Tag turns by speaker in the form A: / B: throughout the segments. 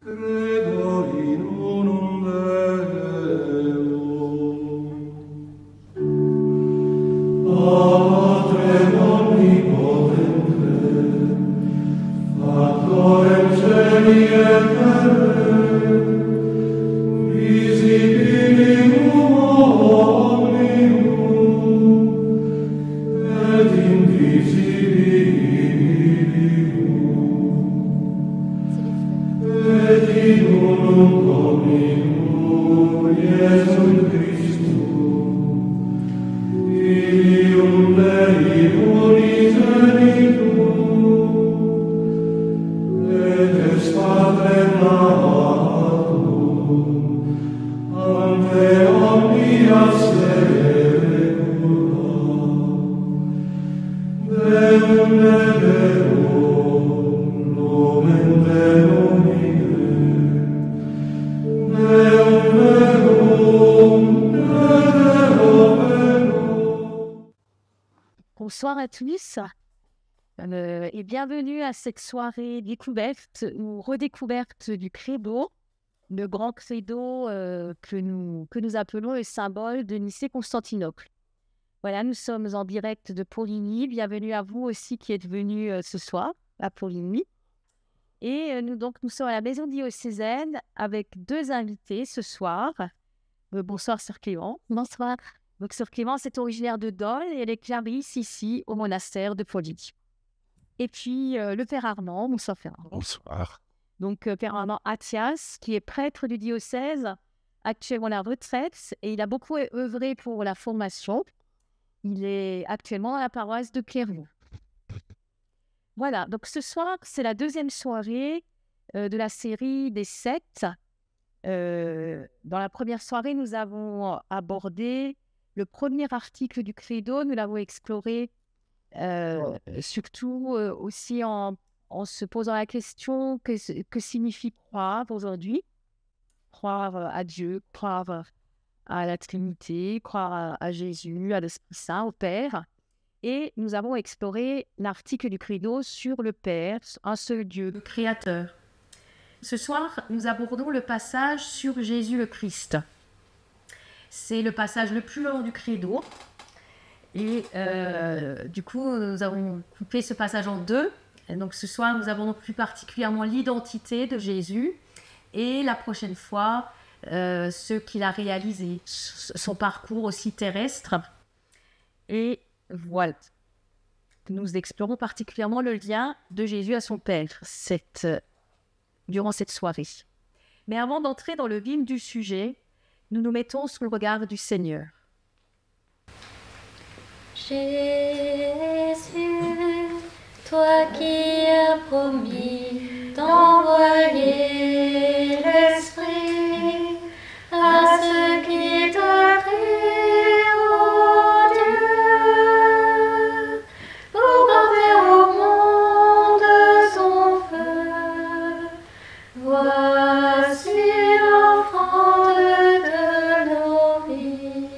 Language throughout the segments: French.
A: Credo in unum Deum, Patrem omnipotente, Factorem celi et terrae, visibilibus omnium, et invisibilibus, et in unum Dominum Iesum Christum, Filium Dei unigenitum, et ex Patrem natum, ante omnia saecula, Deum et Deum, nomen Deum Deum verum, Deum verum.
B: Bonsoir à tous et bienvenue à cette soirée découverte ou redécouverte du credo, le grand credo que nous appelons le symbole de Nicée-Constantinople. Voilà, nous sommes en direct de Poligny. Bienvenue à vous aussi qui êtes venus ce soir à Poligny. Et nous sommes à la maison diocésaine avec deux invités ce soir. Bonsoir Sœur Clément.
C: Bonsoir.
B: Donc Sœur Clémence est originaire de Dole et elle est clarisse ici au monastère de Poligny. Et puis le Père Armand, bonsoir Père Armand.
D: Bonsoir.
B: Donc Père Armand Athias, qui est prêtre du diocèse, actuellement à la retraite, et il a beaucoup œuvré pour la formation. Il est actuellement à la paroisse de Clairvaux. Voilà, donc ce soir, c'est la deuxième soirée de la série des 7. Dans la première soirée, nous avons abordé le premier article du credo. Nous l'avons exploré surtout aussi en se posant la question que signifie croire aujourd'hui. Croire à Dieu, croire à la Trinité, croire à Jésus, à l'Esprit Saint, au Père. Et nous avons exploré l'article du credo sur le Père, un seul Dieu, le Créateur. Ce soir, nous abordons le passage sur Jésus le Christ. C'est le passage le plus long du credo. Et du coup, nous avons coupé ce passage en deux. Et donc ce soir, nous abordons plus particulièrement l'identité de Jésus et la prochaine fois, ce qu'il a réalisé, son parcours aussi terrestre. Et voilà. Nous explorons particulièrement le lien de Jésus à son Père durant cette soirée. Mais avant d'entrer dans le vif du sujet, nous nous mettons sous le regard du Seigneur.
C: Jésus, toi qui as promis d'envoyer l'Esprit à ceux qui te crient, ô Dieu, pour porter au monde son feu. Voici l'offrande de nos vies.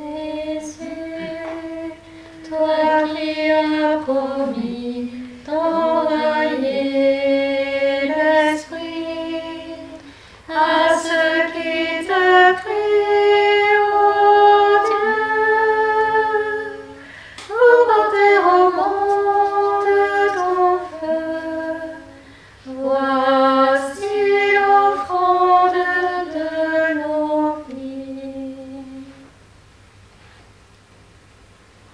C: Jésus, toi qui as promis d'envoyer l'Esprit à ceux qui te crient, ô Dieu, pour porter au monde ton feu. Voici l'offrande de nos vies.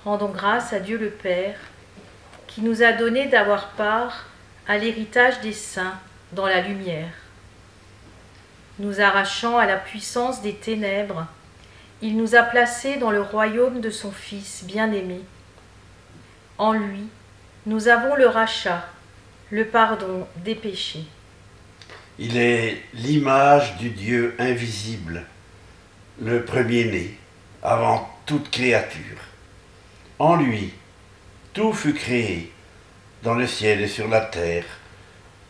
E: Rendons grâce à Dieu le Père, qui nous a donné d'avoir part à l'héritage des saints dans la lumière. Nous arrachant à la puissance des ténèbres, il nous a placés dans le royaume de son Fils bien-aimé. En lui, nous avons le rachat, le pardon des péchés.
D: Il est l'image du Dieu invisible, le premier-né, avant toute créature. En lui, tout fut créé, dans le ciel et sur la terre,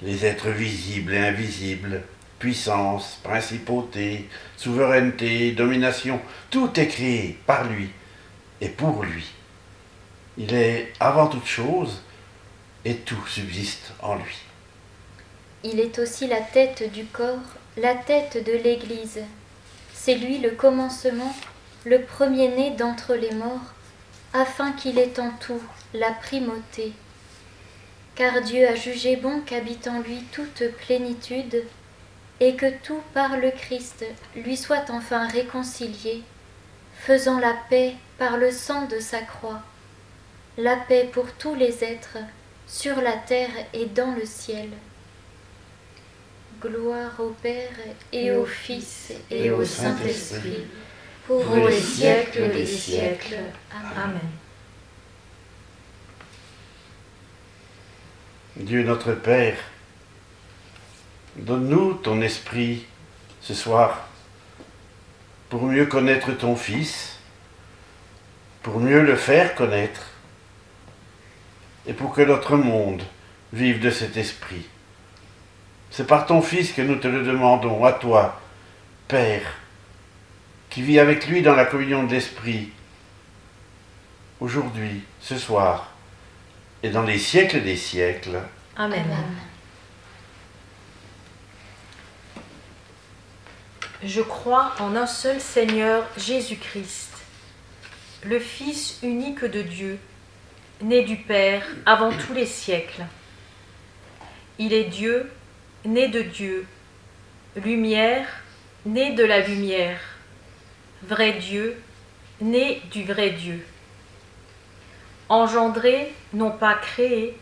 D: les êtres visibles et invisibles, puissance, principauté, souveraineté, domination, tout est créé par lui et pour lui. Il est avant toute chose et tout subsiste en lui.
C: Il est aussi la tête du corps, la tête de l'Église. C'est lui le commencement, le premier-né d'entre les morts, afin qu'il ait en tout la primauté. Car Dieu a jugé bon qu'habite en lui toute plénitude, et que tout par le Christ lui soit enfin réconcilié, faisant la paix par le sang de sa croix, la paix pour tous les êtres, sur la terre et dans le ciel. Gloire au Père et au Fils et au Saint-Esprit, pour les siècles des siècles. Amen.
D: Dieu notre Père, donne-nous ton esprit ce soir pour mieux connaître ton Fils, pour mieux le faire connaître et pour que notre monde vive de cet esprit. C'est par ton Fils que nous te le demandons, à toi, Père, qui vis avec lui dans la communion de l'Esprit, aujourd'hui, ce soir, et dans les siècles des siècles.
E: Amen.
C: Amen.
E: Je crois en un seul Seigneur Jésus-Christ, le Fils unique de Dieu, né du Père avant tous les siècles. Il est Dieu, né de Dieu, lumière, né de la lumière, vrai Dieu, né du vrai Dieu. Engendré, non pas créé,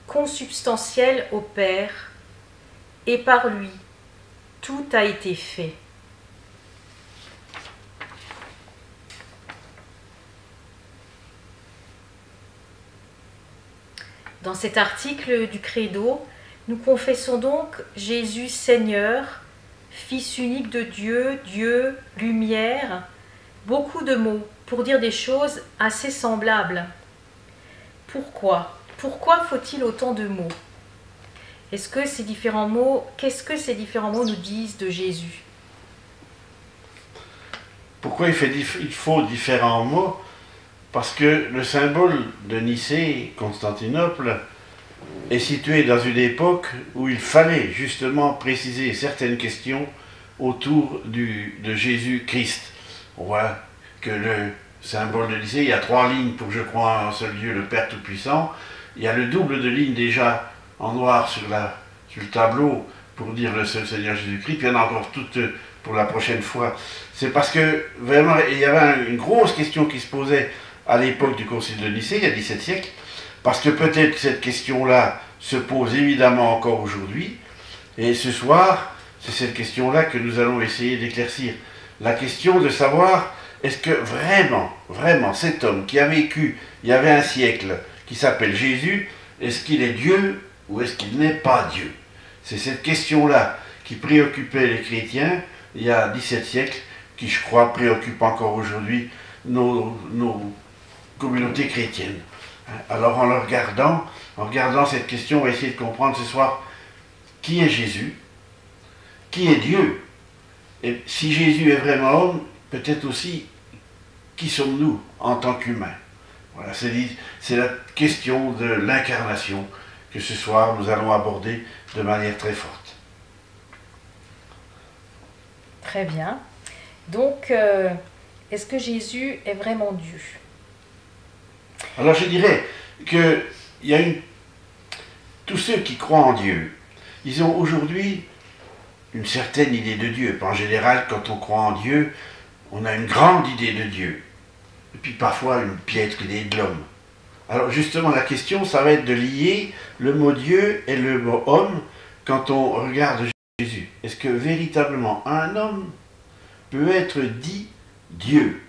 E: consubstantiel au Père, et par lui, tout a été fait. Dans cet article du Credo, nous confessons donc Jésus Seigneur, Fils unique de Dieu, Dieu, lumière, beaucoup de mots pour dire des choses assez semblables. Pourquoi faut-il autant de mots? Qu'est-ce que ces différents mots nous disent de Jésus?
D: Pourquoi il faut différents mots? Parce que le symbole de Nicée, Constantinople, est situé dans une époque où il fallait justement préciser certaines questions autour de Jésus-Christ. On voit que le symbole de Nicée, il y a 3 lignes pour je crois en un seul Dieu, le Père Tout-Puissant. Il y a le double de lignes déjà en noir sur le tableau pour dire le seul Seigneur Jésus-Christ, puis il y en a encore toutes pour la prochaine fois. C'est parce que vraiment, il y avait une grosse question qui se posait à l'époque du Concile de Nicée, il y a 17 siècles, parce que peut-être cette question-là se pose évidemment encore aujourd'hui, et ce soir, c'est cette question-là que nous allons essayer d'éclaircir. La question de savoir, est-ce que vraiment, cet homme qui a vécu il y avait un siècle, qui s'appelle Jésus, est-ce qu'il est Dieu ou est-ce qu'il n'est pas Dieu? C'est cette question-là qui préoccupait les chrétiens il y a 17 siècles, qui je crois préoccupe encore aujourd'hui nos communautés chrétiennes. Alors en regardant cette question, on va essayer de comprendre ce soir qui est Jésus, qui est Dieu, et si Jésus est vraiment homme, peut-être aussi qui sommes-nous en tant qu'humains. Voilà, c'est la question de l'incarnation que ce soir nous allons aborder de manière très forte.
E: Très bien. Donc, est-ce que Jésus est vraiment Dieu?
D: Alors je dirais que tous ceux qui croient en Dieu, ils ont aujourd'hui une certaine idée de Dieu. En général, quand on croit en Dieu, on a une grande idée de Dieu. Et puis parfois une piètre idée de l'homme. Alors justement, la question, ça va être de lier le mot Dieu et le mot homme quand on regarde Jésus. Est-ce que véritablement un homme peut être dit Dieu?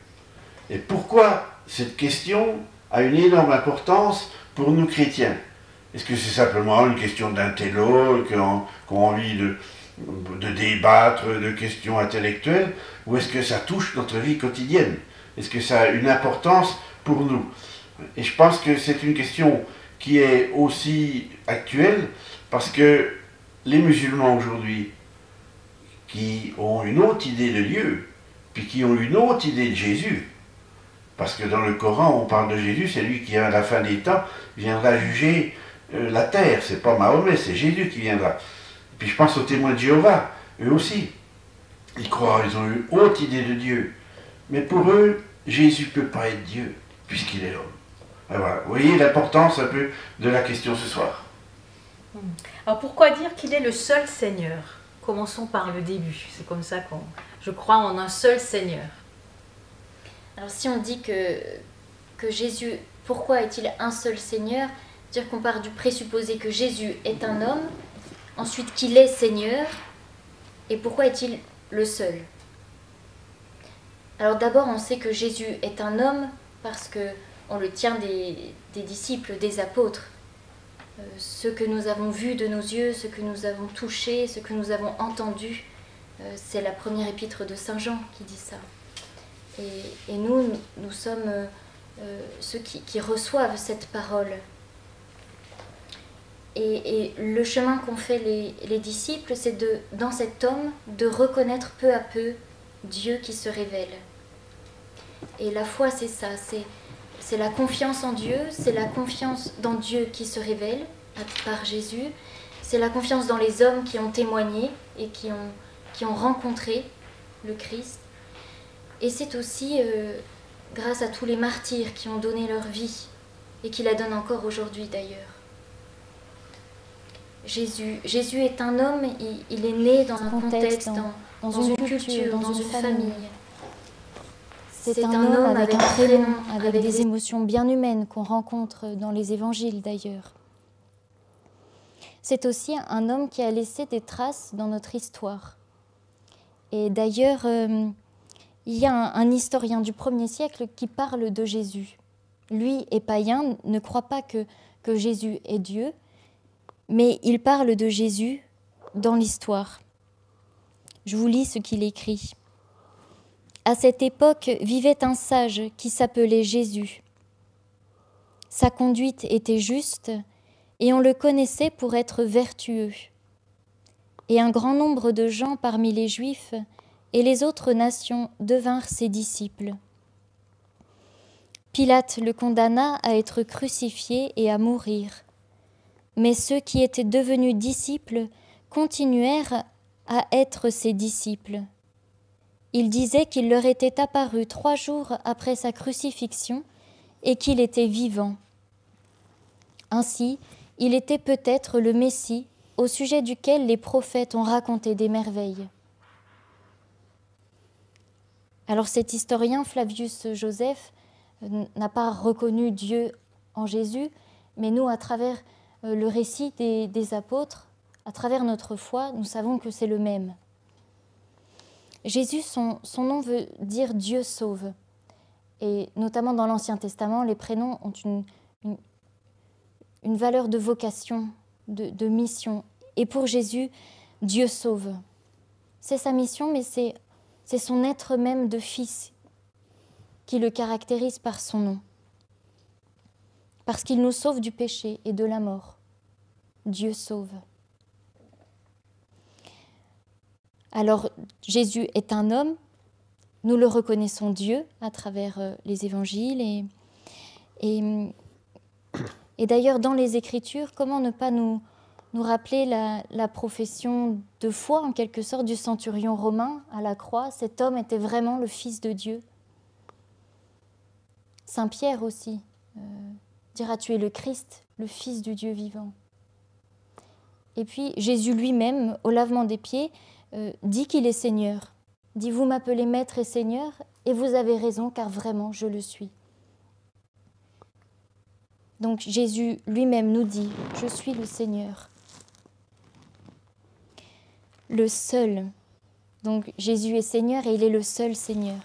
D: Et pourquoi cette question a une énorme importance pour nous chrétiens? Est-ce que c'est simplement une question d'intello, qu'on a envie de débattre, de questions intellectuelles, ou est-ce que ça touche notre vie quotidienne? Est-ce que ça a une importance pour nous? Et je pense que c'est une question qui est aussi actuelle, parce que les musulmans aujourd'hui, qui ont une autre idée de Dieu, puis qui ont une autre idée de Jésus, parce que dans le Coran, on parle de Jésus, c'est lui qui, à la fin des temps, viendra juger la terre, c'est pas Mahomet, c'est Jésus qui viendra. Puis je pense aux témoins de Jéhovah, eux aussi. Ils croient, ils ont eu haute idée de Dieu. Mais pour eux, Jésus ne peut pas être Dieu, puisqu'il est l'homme. Voilà. Vous voyez l'importance un peu de la question ce soir.
E: Alors pourquoi dire qu'il est le seul Seigneur? Commençons par le début. C'est comme ça je crois en un seul Seigneur.
C: Alors si on dit que Jésus, pourquoi est-il un seul Seigneur? C'est-à-dire qu'on part du présupposé que Jésus est un homme, ensuite qu'il est Seigneur, et pourquoi est-il le seul? Alors d'abord, on sait que Jésus est un homme parce qu'on le tient des disciples, des apôtres. Ce que nous avons vu de nos yeux, ce que nous avons touché, ce que nous avons entendu, c'est la première épître de Saint Jean qui dit ça. Et nous sommes ceux qui reçoivent cette parole. Et le chemin qu'ont fait les disciples, c'est dans cet homme de reconnaître peu à peu Dieu qui se révèle. Et la foi, c'est ça, c'est la confiance en Dieu, c'est la confiance dans Dieu qui se révèle par Jésus, c'est la confiance dans les hommes qui ont témoigné et qui ont rencontré le Christ. Et c'est aussi grâce à tous les martyrs qui ont donné leur vie et qui la donnent encore aujourd'hui d'ailleurs. Jésus est un homme, il est né dans un contexte, dans une culture, dans une famille.
F: C'est un homme avec un prénom, avec des émotions bien humaines qu'on rencontre dans les évangiles d'ailleurs. C'est aussi un homme qui a laissé des traces dans notre histoire. Et d'ailleurs, il y a un historien du 1er siècle qui parle de Jésus. Lui est païen, ne croit pas que Jésus est Dieu, mais il parle de Jésus dans l'histoire. Je vous lis ce qu'il écrit. « À cette époque vivait un sage qui s'appelait Jésus. Sa conduite était juste et on le connaissait pour être vertueux. Et un grand nombre de gens parmi les Juifs et les autres nations devinrent ses disciples. Pilate le condamna à être crucifié et à mourir. Mais ceux qui étaient devenus disciples continuèrent à être ses disciples. Il disait qu'il leur était apparu 3 jours après sa crucifixion et qu'il était vivant. Ainsi, il était peut-être le Messie au sujet duquel les prophètes ont raconté des merveilles. » Alors cet historien, Flavius Joseph, n'a pas reconnu Dieu en Jésus, mais nous, à travers le récit des apôtres, à travers notre foi, nous savons que c'est le même. Jésus, son nom veut dire Dieu sauve. Et notamment dans l'Ancien Testament, les prénoms ont une valeur de vocation, de mission. Et pour Jésus, Dieu sauve. C'est sa mission, mais c'est son être même de fils qui le caractérise par son nom. Parce qu'il nous sauve du péché et de la mort. Dieu sauve. Alors, Jésus est un homme, nous le reconnaissons Dieu à travers les évangiles. Et d'ailleurs, dans les Écritures, comment ne pas nous rappeler la profession de foi, en quelque sorte, du centurion romain à la croix? Cet homme était vraiment le Fils de Dieu. Saint Pierre aussi dira « Tu es le Christ, le Fils du Dieu vivant ». Et puis, Jésus lui-même, au lavement des pieds, dit qu'il est Seigneur, dit « Vous m'appelez Maître et Seigneur, et vous avez raison, car vraiment, je le suis. » Donc Jésus lui-même nous dit « Je suis le Seigneur ». Le seul. Donc Jésus est Seigneur et il est le seul Seigneur.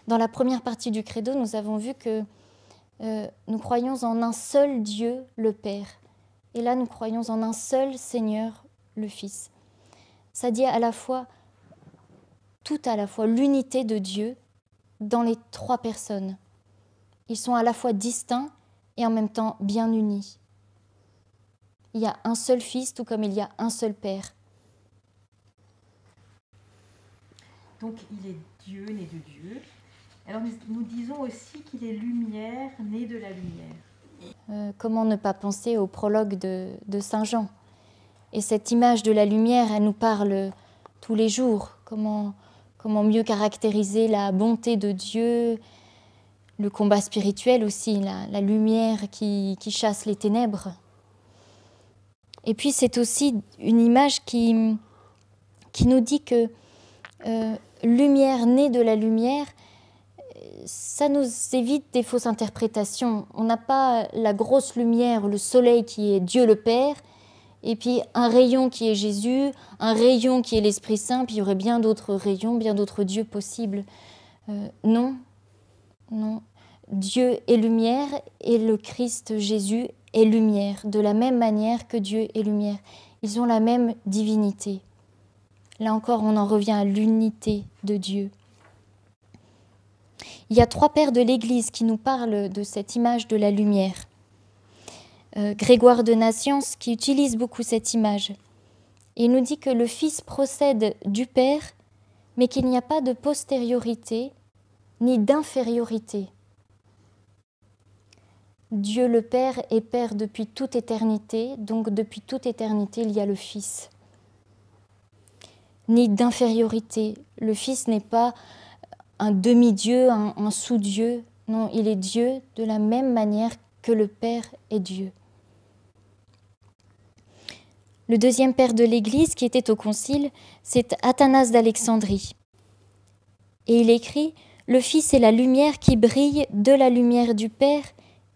F: Dans la première partie du Credo, nous avons vu que nous croyons en un seul Dieu, le Père. Et là, nous croyons en un seul Seigneur, le Fils. Ça dit à la fois, tout à la fois, l'unité de Dieu dans les 3 personnes. Ils sont à la fois distincts et en même temps bien unis. Il y a un seul Fils, tout comme il y a un seul Père.
E: Donc il est Dieu, né de Dieu. Alors nous disons aussi qu'il est lumière, né de la lumière.
F: Comment ne pas penser au prologue de Saint Jean? Et cette image de la lumière, elle nous parle tous les jours. Comment mieux caractériser la bonté de Dieu, le combat spirituel aussi, la lumière qui chasse les ténèbres. Et puis c'est aussi une image qui nous dit que lumière née de la lumière, ça nous évite des fausses interprétations. On n'a pas la grosse lumière, le soleil qui est Dieu le Père, et puis un rayon qui est Jésus, un rayon qui est l'Esprit Saint, puis il y aurait bien d'autres rayons, bien d'autres dieux possibles. Non. Dieu est lumière et le Christ Jésus est lumière, de la même manière que Dieu est lumière. Ils ont la même divinité. Là encore, on en revient à l'unité de Dieu. Il y a 3 pères de l'Église qui nous parlent de cette image de la lumière. Grégoire de Nazianze qui utilise beaucoup cette image. Il nous dit que le Fils procède du Père, mais qu'il n'y a pas de postériorité ni d'infériorité. Dieu le Père est Père depuis toute éternité, donc depuis toute éternité, il y a le Fils. Ni d'infériorité. Le Fils n'est pas un demi-dieu, un sous-dieu. Non, il est Dieu de la même manière que le Père est Dieu. Le deuxième père de l'Église qui était au concile, c'est Athanase d'Alexandrie. Et il écrit « Le Fils est la lumière qui brille de la lumière du Père,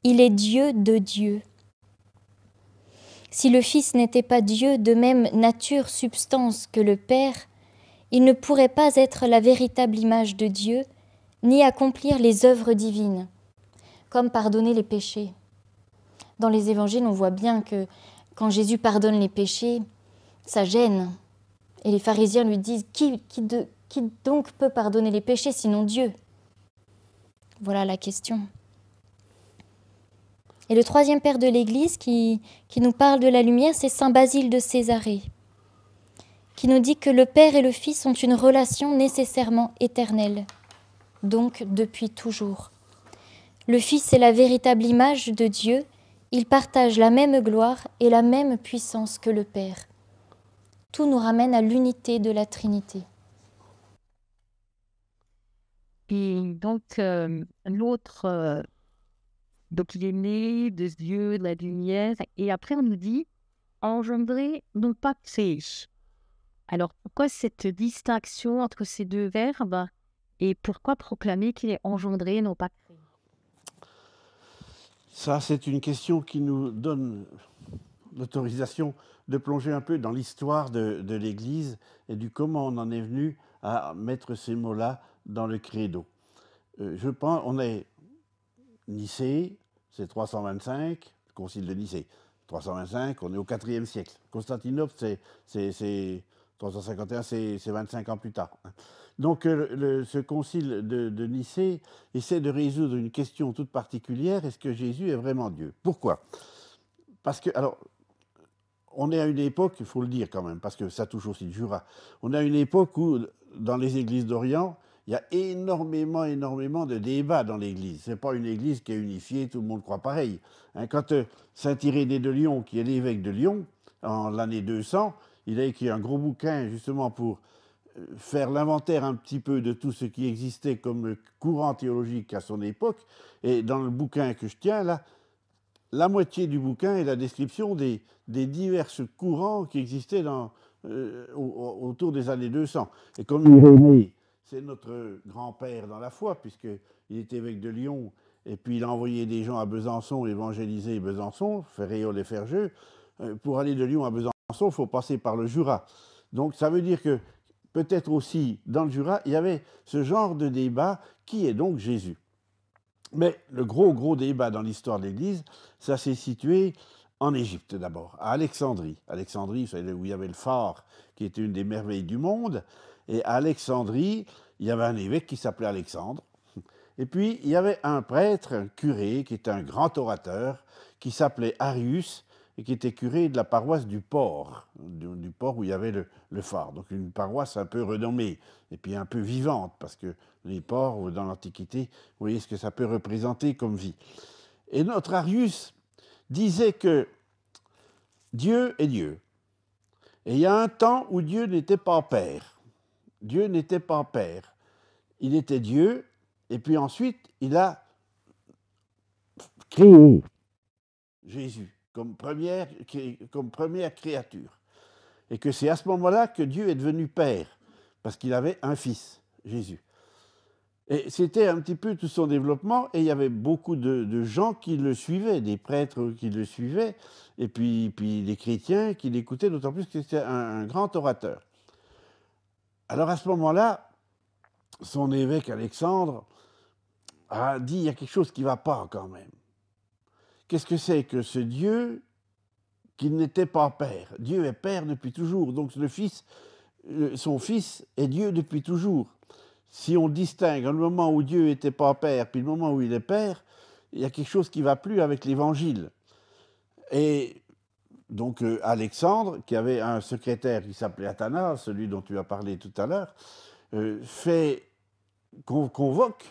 F: il est Dieu de Dieu. » Si le Fils n'était pas Dieu de même nature, substance que le Père, il ne pourrait pas être la véritable image de Dieu, ni accomplir les œuvres divines, comme pardonner les péchés. Dans les évangiles, on voit bien que quand Jésus pardonne les péchés, ça gêne. Et les pharisiens lui disent « Qui donc peut pardonner les péchés sinon Dieu ?» Voilà la question. Et le troisième père de l'Église qui nous parle de la lumière, c'est saint Basile de Césarée, qui nous dit que le Père et le Fils ont une relation nécessairement éternelle, donc depuis toujours. Le Fils est la véritable image de Dieu, il partage la même gloire et la même puissance que le Père. Tout nous ramène à l'unité de la Trinité.
B: Et donc, l'autre, donc il est né de Dieu, de la lumière, et après on nous dit engendrer, non pas créer. Alors, pourquoi cette distinction entre ces deux verbes et pourquoi proclamer qu'il est engendré, non pas créé?
D: Ça, c'est une question qui nous donne l'autorisation de plonger un peu dans l'histoire de l'Église et du comment on en est venu à mettre ces mots-là dans le credo. Je pense, on est Nicée, c'est 325, le concile de Nicée. 325, on est au IVe siècle. Constantinople, c'est 351, c'est 25 ans plus tard. Donc ce concile de Nicée essaie de résoudre une question toute particulière, est-ce que Jésus est vraiment Dieu? Pourquoi? Parce que, alors, on est à une époque, il faut le dire quand même, parce que ça touche aussi le Jura, on est à une époque où, dans les églises d'Orient, il y a énormément de débats dans l'Église. Ce n'est pas une Église qui est unifiée, tout le monde croit pareil. Quand saint Irénée de Lyon, qui est l'évêque de Lyon, en l'année 200, il a écrit un gros bouquin justement pour faire l'inventaire un petit peu de tout ce qui existait comme courant théologique à son époque. Et dans le bouquin que je tiens là, la moitié du bouquin est la description des divers courants qui existaient autour des années 200. Et comme Irénée, c'est notre grand-père dans la foi, puisqu'il était évêque de Lyon, et puis il a envoyé des gens à Besançon évangéliser Besançon, Ferréol et Ferjeux. Pour aller de Lyon à Besançon, il faut passer par le Jura. Donc ça veut dire que peut-être aussi dans le Jura, il y avait ce genre de débat, qui est donc Jésus? Mais le gros débat dans l'histoire de l'Église, ça s'est situé en Égypte d'abord, à Alexandrie. Alexandrie, vous savez, où il y avait le phare, qui était une des merveilles du monde. Et à Alexandrie, il y avait un évêque qui s'appelait Alexandre. Et puis, il y avait un prêtre, un curé, qui était un grand orateur, qui s'appelait Arius, et qui était curé de la paroisse du port, du port où il y avait le phare. Donc une paroisse un peu renommée, et puis un peu vivante, parce que les ports, dans l'Antiquité, vous voyez ce que ça peut représenter comme vie. Et notre Arius,
G: disait que Dieu est Dieu. Et il y a un temps où Dieu n'était pas Père. Dieu n'était pas Père. Il était Dieu, et puis ensuite, il a créé Jésus comme première créature. Et que c'est à ce moment-là que Dieu est devenu Père, parce qu'il avait un fils, Jésus. Et c'était un petit peu tout son développement, et il y avait beaucoup de gens qui le suivaient, des prêtres qui le suivaient, et puis des chrétiens qui l'écoutaient, d'autant plus que c'était un grand orateur. Alors à ce moment-là, son évêque Alexandre a dit, il y a quelque chose qui ne va pas quand même. Qu'est-ce que c'est que ce Dieu qui n'était pas Père? Dieu est Père depuis toujours, donc son Fils est Dieu depuis toujours. Si on distingue le moment où Dieu n'était pas Père, puis le moment où il est Père, il y a quelque chose qui ne va plus avec l'Évangile. Et donc Alexandre, qui avait un secrétaire qui s'appelait Athanas, celui dont tu as parlé tout à l'heure, convoque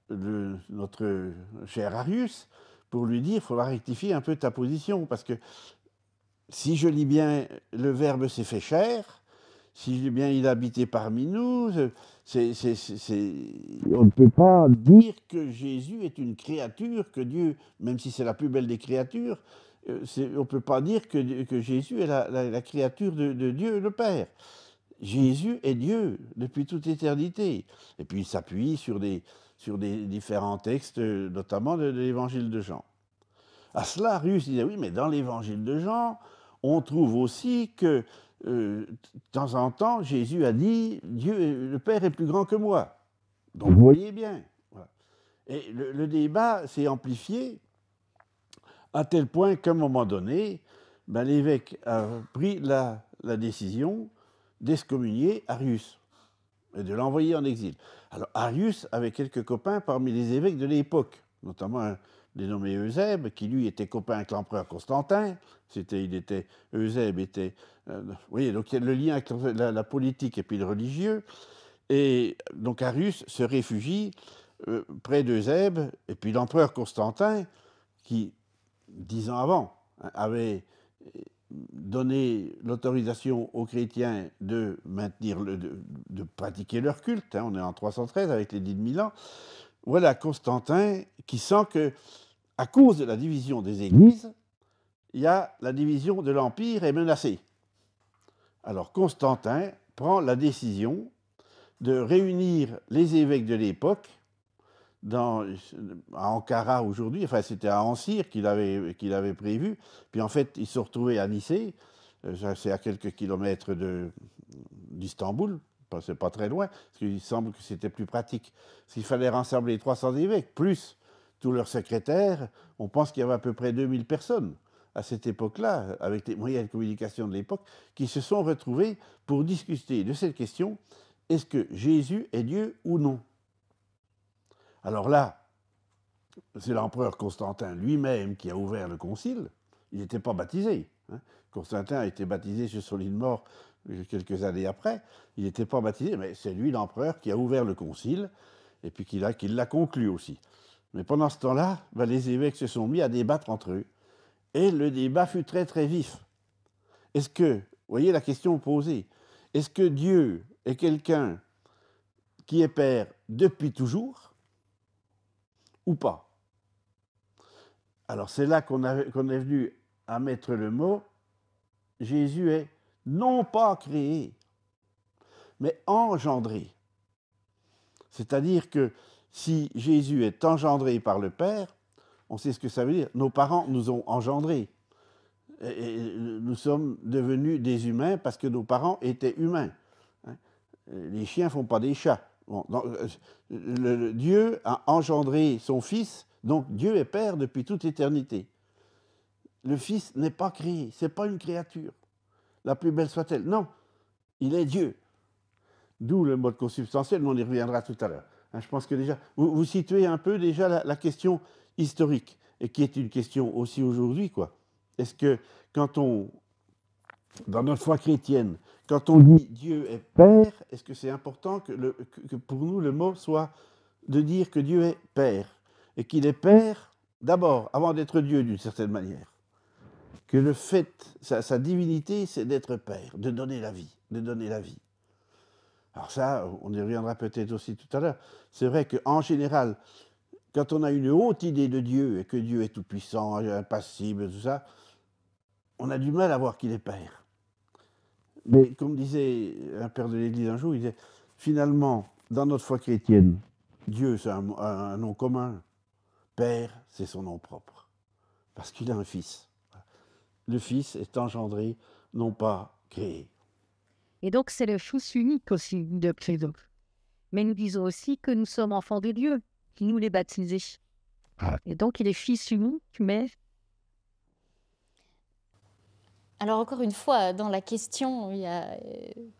G: notre cher Arius pour lui dire, il faudra rectifier un peu ta position, parce que si je lis bien, le Verbe s'est fait chair, si je lis bien, il a habité parmi nous, on ne peut pas dire que Jésus est une créature, que Dieu, même si c'est la plus belle des créatures, on ne peut pas dire que Jésus est la créature de Dieu le Père. Jésus est Dieu depuis toute éternité. Et puis il s'appuie sur des différents textes, notamment de l'évangile de Jean. À cela, Arius disait, oui, mais dans l'évangile de Jean, on trouve aussi que, de temps en temps, Jésus a dit, Dieu, le Père est plus grand que moi. Donc vous voyez bien. Voilà. Et le débat s'est amplifié à tel point qu'à un moment donné, l'évêque a pris la décision d'excommunier Arius et de l'envoyer en exil. Alors Arius avait quelques copains parmi les évêques de l'époque, notamment un dénommé Eusèbe, qui lui était copain avec l'empereur Constantin. Eusèbe était... vous voyez, donc il y a le lien avec la politique et puis le religieux. Et donc Arius se réfugie près d'Eusèbe, et puis l'empereur Constantin, qui, 10 ans avant, avait donné l'autorisation aux chrétiens de pratiquer leur culte. On est en 313 avec l'édit de Milan. Voilà Constantin qui sent que, à cause de la division des églises, il y a la division de l'Empire est menacée. Alors Constantin prend la décision de réunir les évêques de l'époque à Ankara aujourd'hui, enfin c'était à Ancyre qu'il avait prévu, puis en fait ils se sont retrouvés à Nicée, c'est à quelques kilomètres d'Istanbul, c'est pas très loin, parce qu'il semble que c'était plus pratique. S'il fallait rassembler 300 évêques, plus tous leurs secrétaires, on pense qu'il y avait à peu près 2000 personnes à cette époque-là, avec les moyens de communication de l'époque, qui se sont retrouvés pour discuter de cette question, est-ce que Jésus est Dieu ou non? Alors là, c'est l'empereur Constantin lui-même qui a ouvert le concile. Il n'était pas baptisé. Constantin a été baptisé sur son lit de mort quelques années après. Il n'était pas baptisé, mais c'est lui, l'empereur, qui a ouvert le concile et puis qui l'a conclu aussi. Mais pendant ce temps-là, les évêques se sont mis à débattre entre eux. Et le débat fut très, très vif. Est-ce que, vous voyez la question posée, est-ce que Dieu est quelqu'un qui est Père depuis toujours ou pas? Alors c'est là qu'on est venu à mettre le mot, Jésus est non pas créé, mais engendré. C'est-à-dire que si Jésus est engendré par le Père, on sait ce que ça veut dire, nos parents nous ont engendrés. Et nous sommes devenus des humains parce que nos parents étaient humains. Les chiens ne font pas des chats. Bon, donc, Dieu a engendré son Fils, donc Dieu est Père depuis toute éternité. Le Fils n'est pas créé, ce n'est pas une créature, la plus belle soit-elle. Non, il est Dieu. D'où le mode consubstantiel, mais on y reviendra tout à l'heure. Je pense que déjà, vous situez un peu déjà la question historique, et qui est une question aussi aujourd'hui, quoi. Est-ce que dans notre foi chrétienne, quand on dit Dieu est Père, est-ce que c'est important que pour nous le mot soit de dire que Dieu est Père et qu'il est Père d'abord, avant d'être Dieu d'une certaine manière, que le fait, sa divinité, c'est d'être Père, de donner la vie, de donner la vie. Alors ça, on y reviendra peut-être aussi tout à l'heure. C'est vrai qu'en général, quand on a une haute idée de Dieu et que Dieu est tout-puissant, impassible, tout ça, on a du mal à voir qu'il est Père. Mais comme disait un père de l'Église un jour, il disait, finalement, dans notre foi chrétienne, Dieu, c'est un nom commun. Père, c'est son nom propre. Parce qu'il a un fils. Le fils est engendré, non pas créé.
B: Et donc, c'est le Fils unique aussi de Crédon. Mais nous disons aussi que nous sommes enfants de Dieu, qui nous les baptisés. Et donc, il est Fils unique, mais
F: Alors encore une fois, dans la question, il y a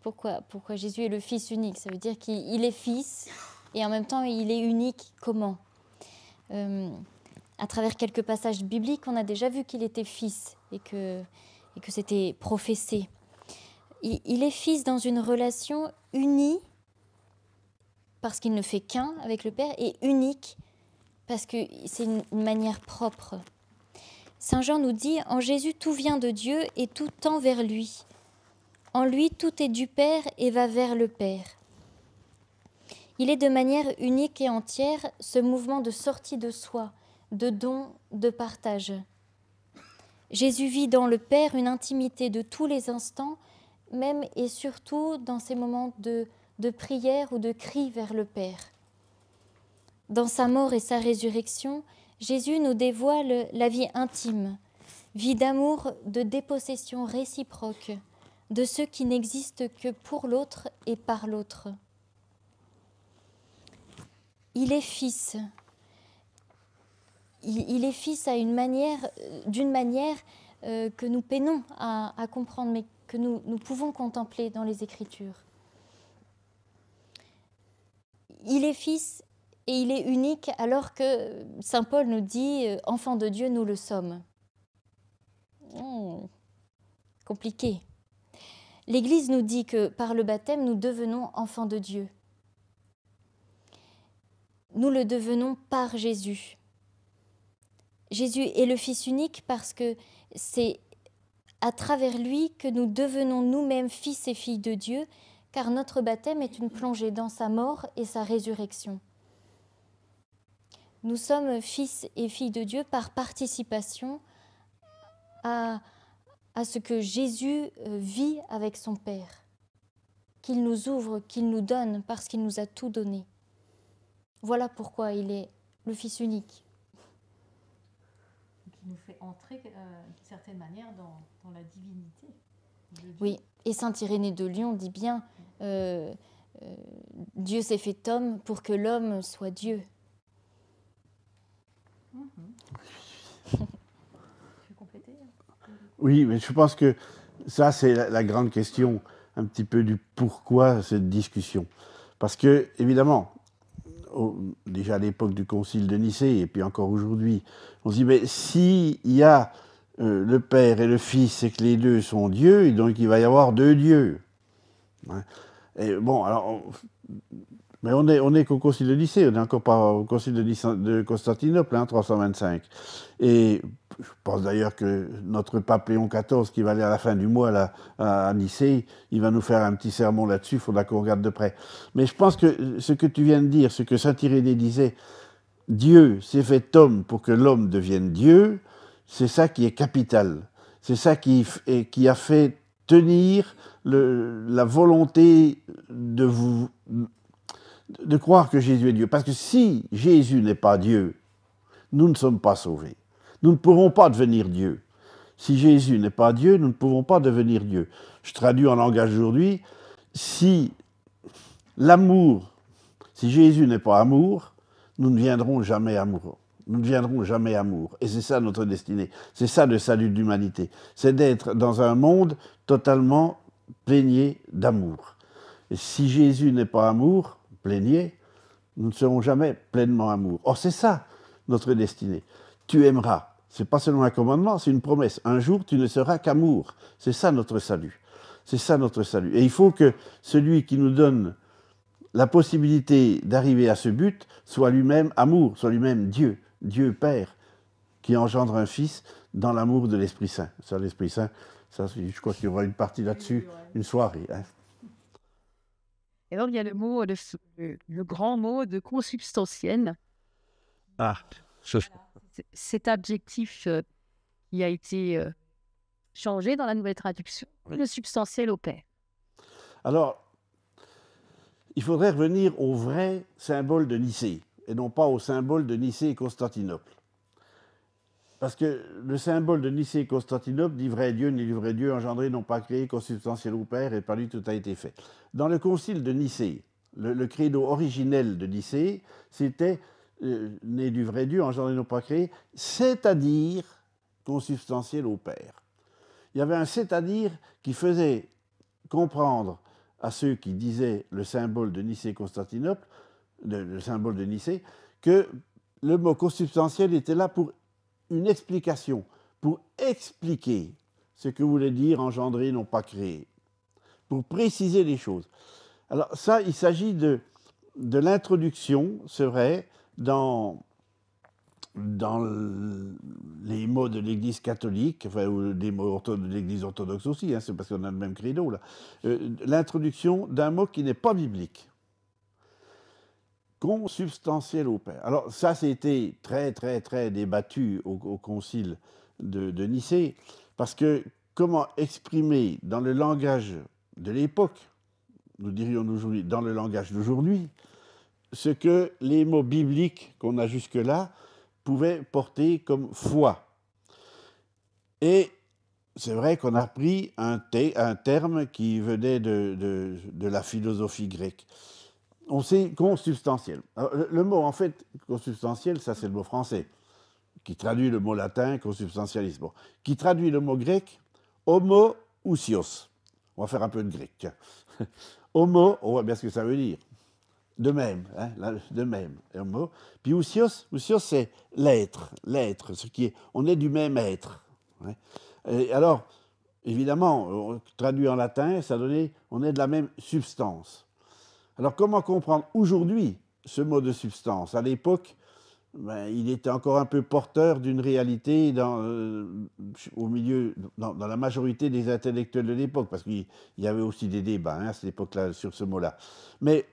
F: pourquoi Jésus est le Fils unique. Ça veut dire qu'il est Fils et en même temps il est unique. Comment À travers quelques passages bibliques, on a déjà vu qu'il était Fils et que c'était professé. Il est Fils dans une relation unie parce qu'il ne fait qu'un avec le Père et unique parce que c'est une manière propre. Saint Jean nous dit « En Jésus, tout vient de Dieu et tout tend vers lui. En lui, tout est du Père et va vers le Père. » Il est de manière unique et entière ce mouvement de sortie de soi, de don, de partage. Jésus vit dans le Père une intimité de tous les instants, même et surtout dans ces moments de prière ou de cri vers le Père. Dans sa mort et sa résurrection, Jésus nous dévoile la vie intime, vie d'amour, de dépossession réciproque, de ceux qui n'existent que pour l'autre et par l'autre. Il est Fils. Il est Fils d'une manière que nous peinons à comprendre, mais que nous pouvons contempler dans les Écritures. Il est Fils et il est unique alors que Saint Paul nous dit « Enfants de Dieu, nous le sommes ». Compliqué. L'Église nous dit que par le baptême, nous devenons enfants de Dieu. Nous le devenons par Jésus. Jésus est le Fils unique parce que c'est à travers lui que nous devenons nous-mêmes fils et filles de Dieu, car notre baptême est une plongée dans sa mort et sa résurrection. Nous sommes fils et filles de Dieu par participation à ce que Jésus vit avec son Père, qu'il nous ouvre, qu'il nous donne, parce qu'il nous a tout donné. Voilà pourquoi il est le Fils unique.
E: Qui nous fait entrer d'une certaine manière dans la divinité de Dieu.
F: Oui, et saint Irénée de Lyon dit bien Dieu s'est fait homme pour que l'homme soit Dieu.
E: Tu veux compléter ?
G: Oui, mais je pense que ça, c'est la grande question, un petit peu du pourquoi cette discussion. Parce que, évidemment, déjà à l'époque du Concile de Nicée, et puis encore aujourd'hui, on se dit, mais s'il y a le Père et le Fils, et que les deux sont Dieu, et donc il va y avoir deux dieux. Hein. Et bon, alors, mais on est qu'au Concile de Nicée, on n'est encore pas au Concile de Constantinople, hein, 325. Et je pense d'ailleurs que notre pape Léon XIV, qui va aller à la fin du mois là, à Nicée, il va nous faire un petit sermon là-dessus, il faudra qu'on regarde de près. Mais je pense que ce que tu viens de dire, ce que saint Irénée disait, Dieu s'est fait homme pour que l'homme devienne Dieu, c'est ça qui est capital. C'est ça qui a fait tenir la volonté de croire que Jésus est Dieu. Parce que si Jésus n'est pas Dieu, nous ne sommes pas sauvés. Nous ne pourrons pas devenir Dieu. Si Jésus n'est pas Dieu, nous ne pouvons pas devenir Dieu. Je traduis en langage aujourd'hui, si Jésus n'est pas amour, nous ne viendrons jamais amoureux. Nous ne viendrons jamais amour. Et c'est ça notre destinée. C'est ça le salut de l'humanité. C'est d'être dans un monde totalement plaigné d'amour. Et si Jésus n'est pas amour, plaigné, nous ne serons jamais pleinement amour. Or, c'est ça notre destinée. Tu aimeras. Ce n'est pas seulement un commandement, c'est une promesse. Un jour, tu ne seras qu'amour. C'est ça notre salut. C'est ça notre salut. Et il faut que celui qui nous donne la possibilité d'arriver à ce but soit lui-même amour, soit lui-même Dieu, Dieu Père, qui engendre un fils dans l'amour de l'Esprit Saint. Ça, l'Esprit Saint, ça, je crois qu'il y aura une partie là-dessus, une soirée. Hein.
B: Et donc, il y a le grand mot de consubstantiel.
G: Ah,
B: Cet adjectif qui a été changé dans la nouvelle traduction, le substantiel au Père.
G: Alors, il faudrait revenir au vrai symbole de Nicée, et non pas au symbole de Nicée et Constantinople. Parce que le symbole de Nicée et Constantinople dit vrai Dieu, ni du vrai Dieu, engendré, non pas créé, consubstantiel au Père, et par lui tout a été fait. Dans le concile de Nicée, le credo originel de Nicée, c'était né du vrai Dieu, engendré, non pas créé, c'est-à-dire consubstantiel au Père. Il y avait un c'est-à-dire qui faisait comprendre à ceux qui disaient le symbole de Nicée-Constantinople, le symbole de Nicée, que le mot consubstantiel était là pour une explication, pour expliquer ce que voulait dire engendrer, non pas créer, pour préciser les choses. Alors ça, il s'agit de l'introduction, c'est vrai, dans les mots de l'Église catholique, enfin, ou des mots de l'Église orthodoxe aussi, hein, c'est parce qu'on a le même credo là, l'introduction d'un mot qui n'est pas biblique. Consubstantiel au Père. Alors ça, c'était très, très, très débattu au concile de Nicée, parce que comment exprimer dans le langage de l'époque, nous dirions aujourd'hui, dans le langage d'aujourd'hui, ce que les mots bibliques qu'on a jusque-là pouvaient porter comme foi. Et c'est vrai qu'on a pris un terme qui venait de la philosophie grecque. On sait consubstantiel. Alors, le mot, en fait, consubstantiel, ça c'est le mot français, qui traduit le mot latin, consubstantialisme. Bon. Qui traduit le mot grec, homoousios. On va faire un peu de grec, tiens. Homo, on voit bien ce que ça veut dire. De même, hein, de même. Homo. Puis ousios, c'est l'être, ce qui est, on est du même être. Hein. Et alors, évidemment, traduit en latin, ça donnait, on est de la même substance. Alors, comment comprendre aujourd'hui ce mot de substance? À l'époque, il était encore un peu porteur d'une réalité au milieu, dans la majorité des intellectuels de l'époque, parce qu'il y avait aussi des débats hein, à cette époque-là sur ce mot-là. Mais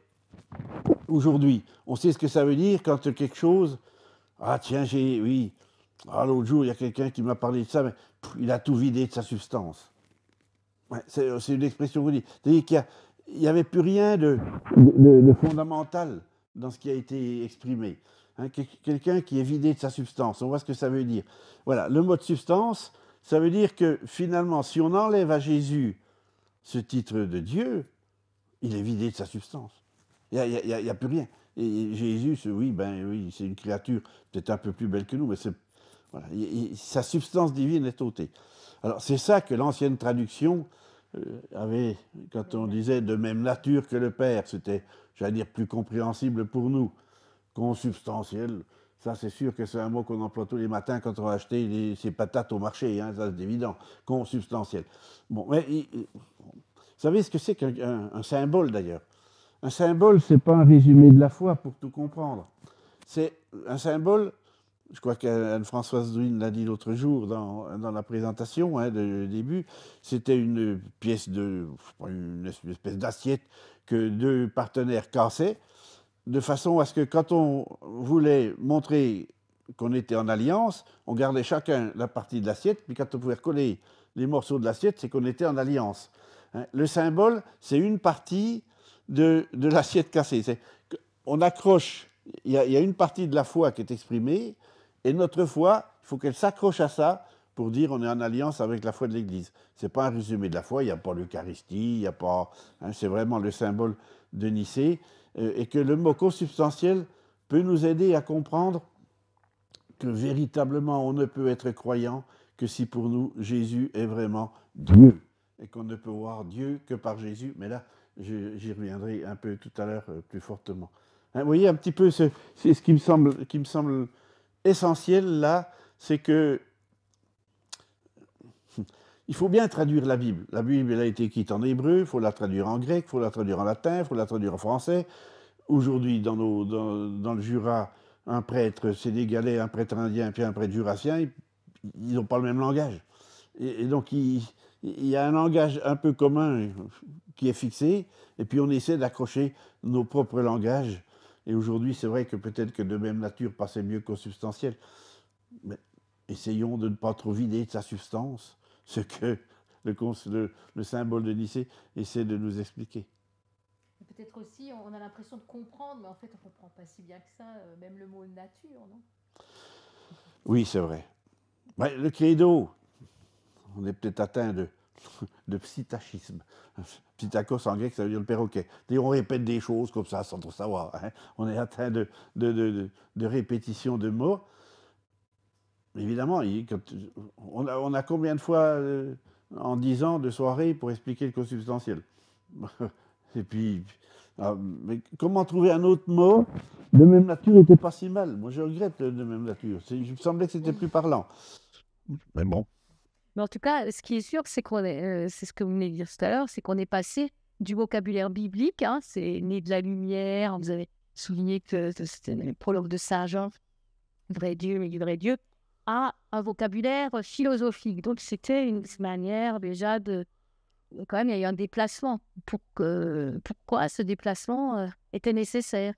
G: aujourd'hui, on sait ce que ça veut dire quand quelque chose... Ah tiens, oui, l'autre jour, il y a quelqu'un qui m'a parlé de ça, mais il a tout vidé de sa substance. Ouais, c'est une expression que vous dites. C'est-à-dire qu'il n'y avait plus rien de fondamental dans ce qui a été exprimé. Hein, quelqu'un qui est vidé de sa substance, on voit ce que ça veut dire. Voilà, le mot de substance, ça veut dire que finalement, si on enlève à Jésus ce titre de Dieu, il est vidé de sa substance. Il n'y a plus rien. Et Jésus, oui, c'est une créature peut-être un peu plus belle que nous, mais voilà, sa substance divine est ôtée. Alors c'est ça que l'ancienne traduction avait, quand on disait de même nature que le Père, c'était, j'allais dire, plus compréhensible pour nous. Consubstantiel, ça c'est sûr que c'est un mot qu'on emploie tous les matins quand on va acheter ses patates au marché, hein, ça c'est évident, consubstantiel. Bon, mais vous savez ce que c'est qu'un symbole d'ailleurs? Un symbole, c'est pas un résumé de la foi pour tout comprendre. C'est un symbole, je crois qu'Anne-Françoise Douine l'a dit l'autre jour dans la présentation, hein, de début, c'était une pièce une espèce d'assiette que deux partenaires cassaient, de façon à ce que quand on voulait montrer qu'on était en alliance, on gardait chacun la partie de l'assiette, puis quand on pouvait recoller les morceaux de l'assiette, c'est qu'on était en alliance. Hein. Le symbole, c'est une partie de l'assiette cassée. On accroche, il y a une partie de la foi qui est exprimée, et notre foi, il faut qu'elle s'accroche à ça pour dire on est en alliance avec la foi de l'Église. Ce n'est pas un résumé de la foi, il n'y a pas l'Eucharistie, il n'y a pas... Hein, c'est vraiment le symbole de Nicée, et que le mot consubstantiel peut nous aider à comprendre que véritablement on ne peut être croyant que si pour nous Jésus est vraiment Dieu, et qu'on ne peut voir Dieu que par Jésus, mais là j'y reviendrai un peu tout à l'heure plus fortement. Hein, vous voyez un petit peu, c'est ce qui me semble essentiel là, c'est que il faut bien traduire la Bible. La Bible, elle a été écrite en hébreu, il faut la traduire en grec, il faut la traduire en latin, il faut la traduire en français. Aujourd'hui, dans le Jura, un prêtre sénégalais, un prêtre indien, puis un prêtre jurassien, ils n'ont pas le même langage. Et donc, il y a un langage un peu commun qui est fixé, et puis on essaie d'accrocher nos propres langages. Et aujourd'hui, c'est vrai que peut-être que de même nature passait mieux consubstantiel. Mais essayons de ne pas trop vider de sa substance ce que le symbole de Nicée essaie de nous expliquer.
E: Peut-être aussi, on a l'impression de comprendre, mais en fait, on ne comprend pas si bien que ça, même le mot nature, non?
G: Oui, c'est vrai. Ouais, le credo, on est peut-être atteint de psittachisme. Psittacos en grec, ça veut dire le perroquet. Et on répète des choses comme ça sans trop savoir. Hein. On est atteint de répétition de mots. Évidemment, on a combien de fois en 10 ans de soirées pour expliquer le consubstantiel? Et puis, mais comment trouver un autre mot de même nature n'était pas si mal. Moi, je regrette le de même nature. Il me semblait que c'était plus parlant. Mais bon.
B: Mais en tout cas, ce qui est sûr, c'est c'est ce que vous venez de dire tout à l'heure, c'est qu'on est passé du vocabulaire biblique, hein, c'est né de la lumière, vous avez souligné que c'était le prologue de Saint Jean, vrai Dieu, mais du vrai Dieu, à un vocabulaire philosophique. Donc, c'était une manière déjà de... Quand même, il y a eu un déplacement. Pourquoi ce déplacement était nécessaire?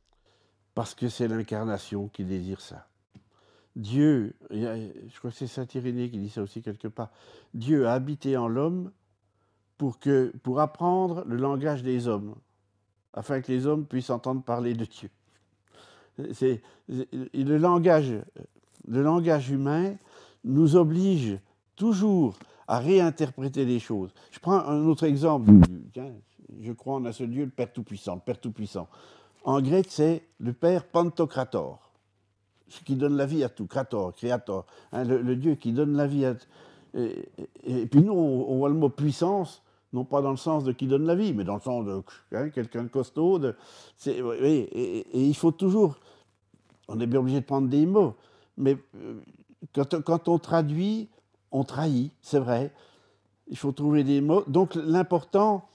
G: Parce que c'est l'incarnation qui désire ça. Dieu, je crois que c'est saint Irénée qui dit ça aussi quelque part, Dieu a habité en l'homme pour apprendre le langage des hommes, afin que les hommes puissent entendre parler de Dieu. Le langage humain nous oblige toujours à réinterpréter les choses. Je prends un autre exemple. Tiens, je crois en un seul Dieu, le Père Tout-Puissant. Le Père Tout-Puissant. En grec, c'est le Père Pantocrator, ce qui donne la vie à tout. Krator, Créator, hein, le Dieu qui donne la vie à tout. Et puis nous, on voit le mot puissance, non pas dans le sens de qui donne la vie, mais dans le sens de quelqu'un de costaud. Et il faut toujours... On est bien obligé de prendre des mots, mais quand on traduit, on trahit, c'est vrai. Il faut trouver des mots. Donc l'important,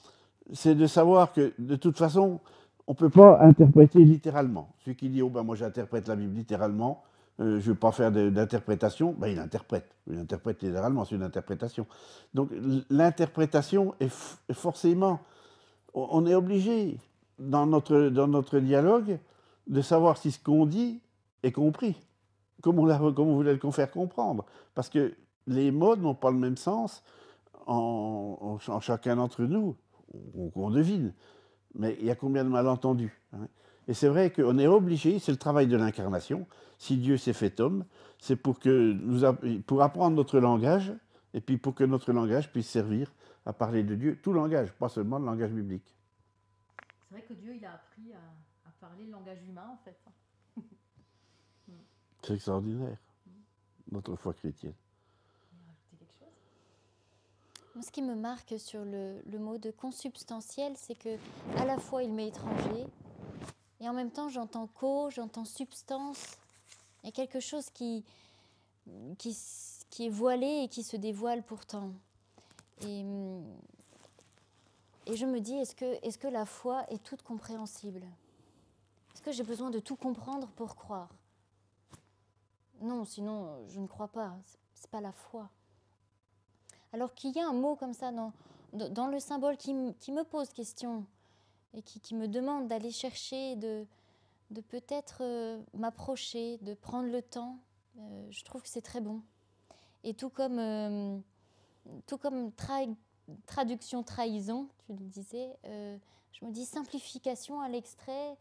G: c'est de savoir que de toute façon, on ne peut pas interpréter littéralement. Celui qui dit « Oh ben moi j'interprète la Bible littéralement, je ne veux pas faire d'interprétation », ben il interprète. Il interprète littéralement, c'est une interprétation. Donc l'interprétation est forcément... On est obligé, dans notre dialogue, de savoir si ce qu'on dit est compris, comme on voulait le faire comprendre. Parce que les mots n'ont pas le même sens en chacun d'entre nous, on devine. Mais il y a combien de malentendus, hein? Et c'est vrai qu'on est obligé, c'est le travail de l'incarnation, si Dieu s'est fait homme, c'est pour apprendre notre langage, et puis pour que notre langage puisse servir à parler de Dieu, tout langage, pas seulement le langage biblique.
E: C'est vrai que Dieu, il a appris à parler le langage humain, en fait.
G: C'est extraordinaire, notre foi chrétienne.
F: Moi, ce qui me marque sur le mot de consubstantiel, c'est que à la fois il m'est étranger, et en même temps j'entends j'entends substance. Il y a quelque chose qui est voilé et qui se dévoile pourtant. Et je me dis, est-ce que la foi est toute compréhensible? Est-ce que j'ai besoin de tout comprendre pour croire? Non, sinon je ne crois pas. C'est pas la foi. Alors qu'il y a un mot comme ça dans le symbole qui me pose question et qui me demande d'aller chercher, de peut-être m'approcher, de prendre le temps, je trouve que c'est très bon. Et tout comme traduction trahison, tu le disais, je me dis simplification à l'extrême,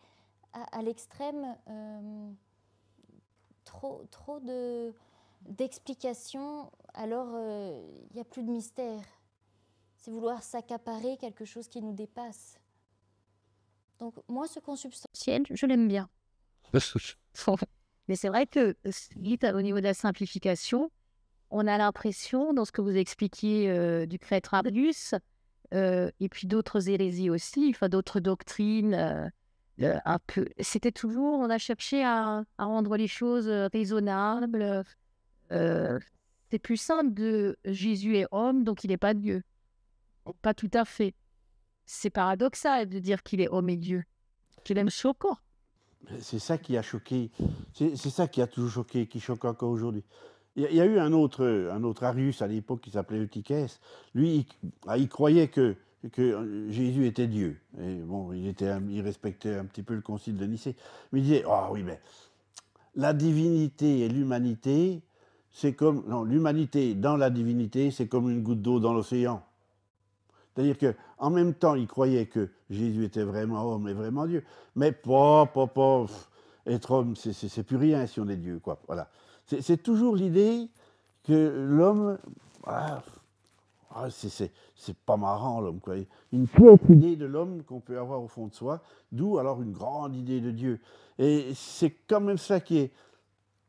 F: trop d'explications, alors il n'y a plus de mystère. C'est vouloir s'accaparer quelque chose qui nous dépasse. Donc moi, ce consubstantiel,
B: Je l'aime bien. Mais c'est vrai que, au niveau de la simplification, on a l'impression, dans ce que vous expliquiez du prêtre Arius, et puis d'autres hérésies aussi, enfin d'autres doctrines, un peu. C'était toujours, on a cherché à rendre les choses raisonnables. C'est plus simple de Jésus est homme, donc il n'est pas Dieu. Pas tout à fait. C'est paradoxal de dire qu'il est homme et Dieu. C'est même choquant.
G: C'est ça qui a choqué, c'est ça qui a toujours choqué, qui choque encore aujourd'hui. Il y a eu un autre Arius à l'époque qui s'appelait Eutychès. Lui, il croyait que Jésus était Dieu. Et bon, il respectait un petit peu le concile de Nicée. Mais il disait, ah oui, mais la divinité et l'humanité, c'est comme... Non, l'humanité dans la divinité, c'est comme une goutte d'eau dans l'océan. C'est-à-dire qu'en même temps, il croyait que Jésus était vraiment homme et vraiment Dieu. Mais être homme, c'est plus rien si on est Dieu, quoi. Voilà. C'est toujours l'idée que l'homme... c'est pas marrant, l'homme, quoi. Une petite idée de l'homme qu'on peut avoir au fond de soi, d'où alors une grande idée de Dieu. Et c'est quand même ça qui est,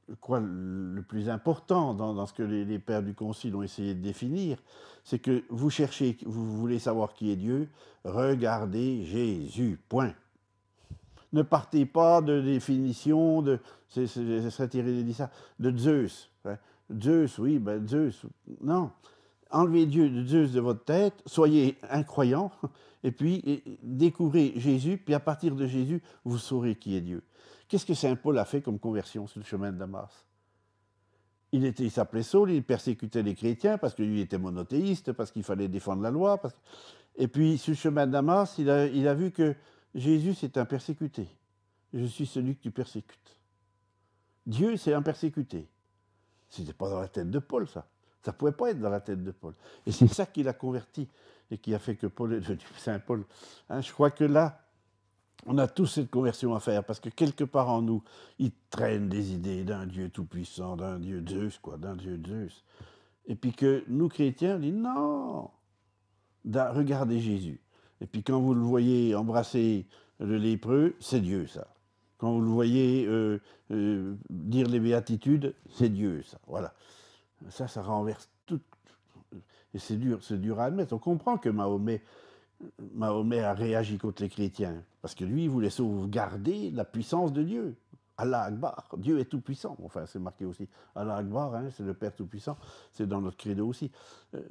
G: je crois, le plus important dans ce que les pères du Concile ont essayé de définir, c'est que vous cherchez, vous voulez savoir qui est Dieu, regardez Jésus, point. Ne partez pas de définition, ce serait tiré de ça, de Zeus. Hein. Zeus, oui, ben Zeus, non. Enlevez Zeus de votre tête, soyez incroyant, et puis découvrez Jésus, puis à partir de Jésus, vous saurez qui est Dieu. Qu'est-ce que Saint Paul a fait comme conversion sur le chemin de Damas? Il s'appelait Saul, il persécutait les chrétiens parce que lui était monothéiste, parce qu'il fallait défendre la loi. Et puis sur le chemin de Damas, il a vu que Jésus c'est un persécuté. Je suis celui que tu persécutes. Dieu c'est un persécuté. C'était pas dans la tête de Paul ça. Ça ne pouvait pas être dans la tête de Paul. Et c'est ça qui l'a converti et qui a fait que Paul est devenu Saint Paul. Hein, je crois que là, on a tous cette conversion à faire parce que quelque part en nous, il traîne des idées d'un Dieu tout-puissant, d'un Dieu Zeus, quoi, d'un Dieu Zeus. Et puis que nous, chrétiens, on dit non, regardez Jésus. Et puis quand vous le voyez embrasser le lépreux, c'est Dieu, ça. Quand vous le voyez dire les béatitudes, c'est Dieu, ça. Voilà. Ça renverse tout. Et c'est dur à admettre. On comprend que Mahomet a réagi contre les chrétiens, parce que lui, il voulait sauvegarder la puissance de Dieu. Allah Akbar, Dieu est tout-puissant. Enfin, c'est marqué aussi. Allah Akbar, hein, c'est le Père tout-puissant, c'est dans notre credo aussi.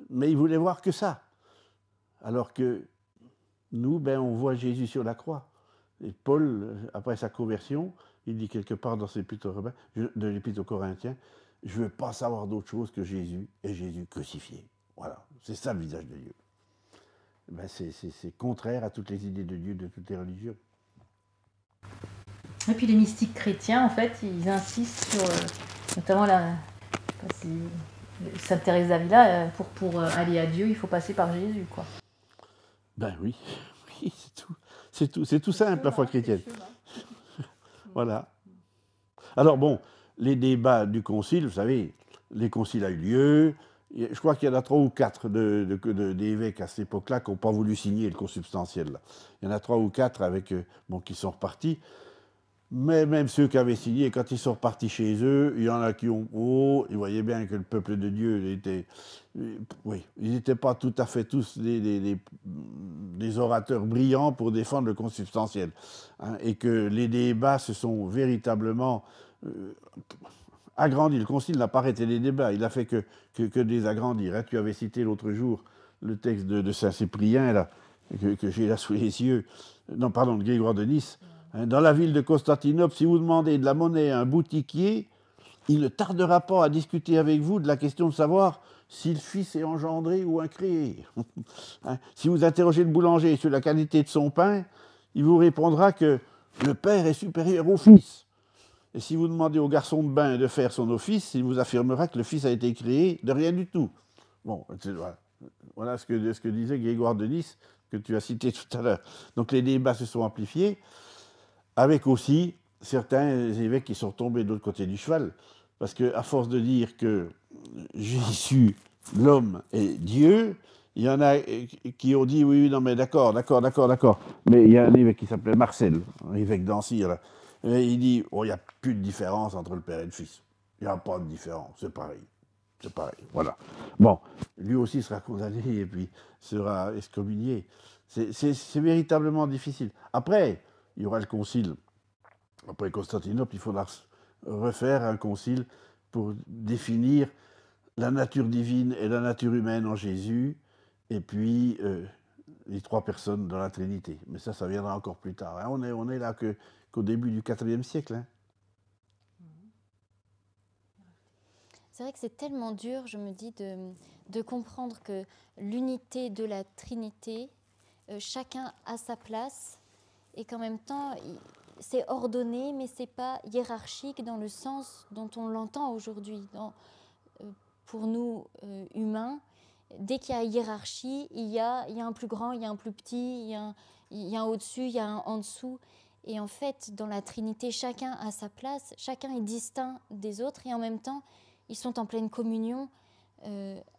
G: Mais il voulait voir que ça. Alors que nous, on voit Jésus sur la croix. Et Paul, après sa conversion, il dit quelque part dans ses épîtres de l'Épître aux Corinthiens, je ne veux pas savoir d'autre chose que Jésus et Jésus crucifié. Voilà, c'est ça le visage de Dieu. C'est contraire à toutes les idées de Dieu de toutes les religions.
E: Et puis les mystiques chrétiens, en fait, ils insistent sur, notamment Sainte Thérèse d'Avila, pour aller à Dieu, il faut passer par Jésus, quoi.
G: Ben oui, c'est tout simple, la foi chrétienne. Voilà. Alors bon, les débats du concile, vous savez, les conciles a eu lieu. Je crois qu'il y en a 3 ou 4 d'évêques à cette époque-là qui n'ont pas voulu signer le consubstantiel. Là. Il y en a 3 ou 4 qui sont repartis. Mais même ceux qui avaient signé, quand ils sont repartis chez eux, il y en a qui ont... ils voyaient bien que le peuple de Dieu était... Oui, ils n'étaient pas tout à fait tous des orateurs brillants pour défendre le consubstantiel. Hein, et que les débats se sont véritablement... agrandi. Le Concile n'a pas arrêté les débats, il n'a fait que des agrandir. Hein. Tu avais cité l'autre jour le texte de Saint-Cyprien, là, que j'ai là sous les yeux, non, pardon, de Grégoire de Nice. Hein, dans la ville de Constantinople, si vous demandez de la monnaie à un boutiquier, il ne tardera pas à discuter avec vous de la question de savoir si le Fils est engendré ou incréé. Hein, si vous interrogez le boulanger sur la qualité de son pain, il vous répondra que le Père est supérieur au Fils. Et si vous demandez au garçon de bain de faire son office, il vous affirmera que le Fils a été créé de rien du tout. Bon, voilà ce que disait Grégoire de Nice, que tu as cité tout à l'heure. Donc les débats se sont amplifiés, avec aussi certains évêques qui sont tombés de l'autre côté du cheval, parce qu'à force de dire que Jésus, l'homme, est Dieu, il y en a qui ont dit oui, non mais d'accord. Mais il y a un évêque qui s'appelait Marcel, un évêque d'Ancy, là. Et il dit, il n'y a plus de différence entre le Père et le Fils. Il n'y a pas de différence, c'est pareil. Voilà. Bon, lui aussi sera condamné et puis sera excommunié. C'est véritablement difficile. Après, il y aura le concile. Après Constantinople, il faudra refaire un concile pour définir la nature divine et la nature humaine en Jésus, et puis les 3 personnes dans la Trinité. Mais ça viendra encore plus tard. Hein. On est là que qu'au début du IVe siècle. Hein.
F: C'est vrai que c'est tellement dur, je me dis, de comprendre que l'unité de la Trinité, chacun a sa place, et qu'en même temps, c'est ordonné, mais ce n'est pas hiérarchique dans le sens dont on l'entend aujourd'hui. Pour nous, humains, dès qu'il y a hiérarchie, il y a un plus grand, il y a un plus petit, il y a un au-dessus, il y a un en dessous. Et en fait, dans la Trinité, chacun a sa place, chacun est distinct des autres, et en même temps, ils sont en pleine communion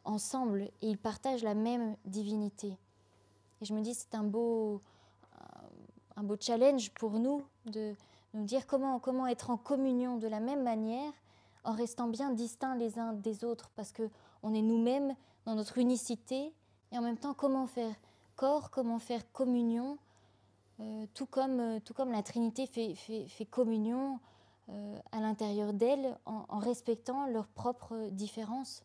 F: ensemble, et ils partagent la même divinité. Et je me dis, c'est un beau challenge pour nous de nous dire comment être en communion de la même manière, en restant bien distincts les uns des autres, parce qu'on est nous-mêmes dans notre unicité, et en même temps, comment faire corps, comment faire communion, tout comme la Trinité fait communion à l'intérieur d'elle, en respectant leurs propres différences.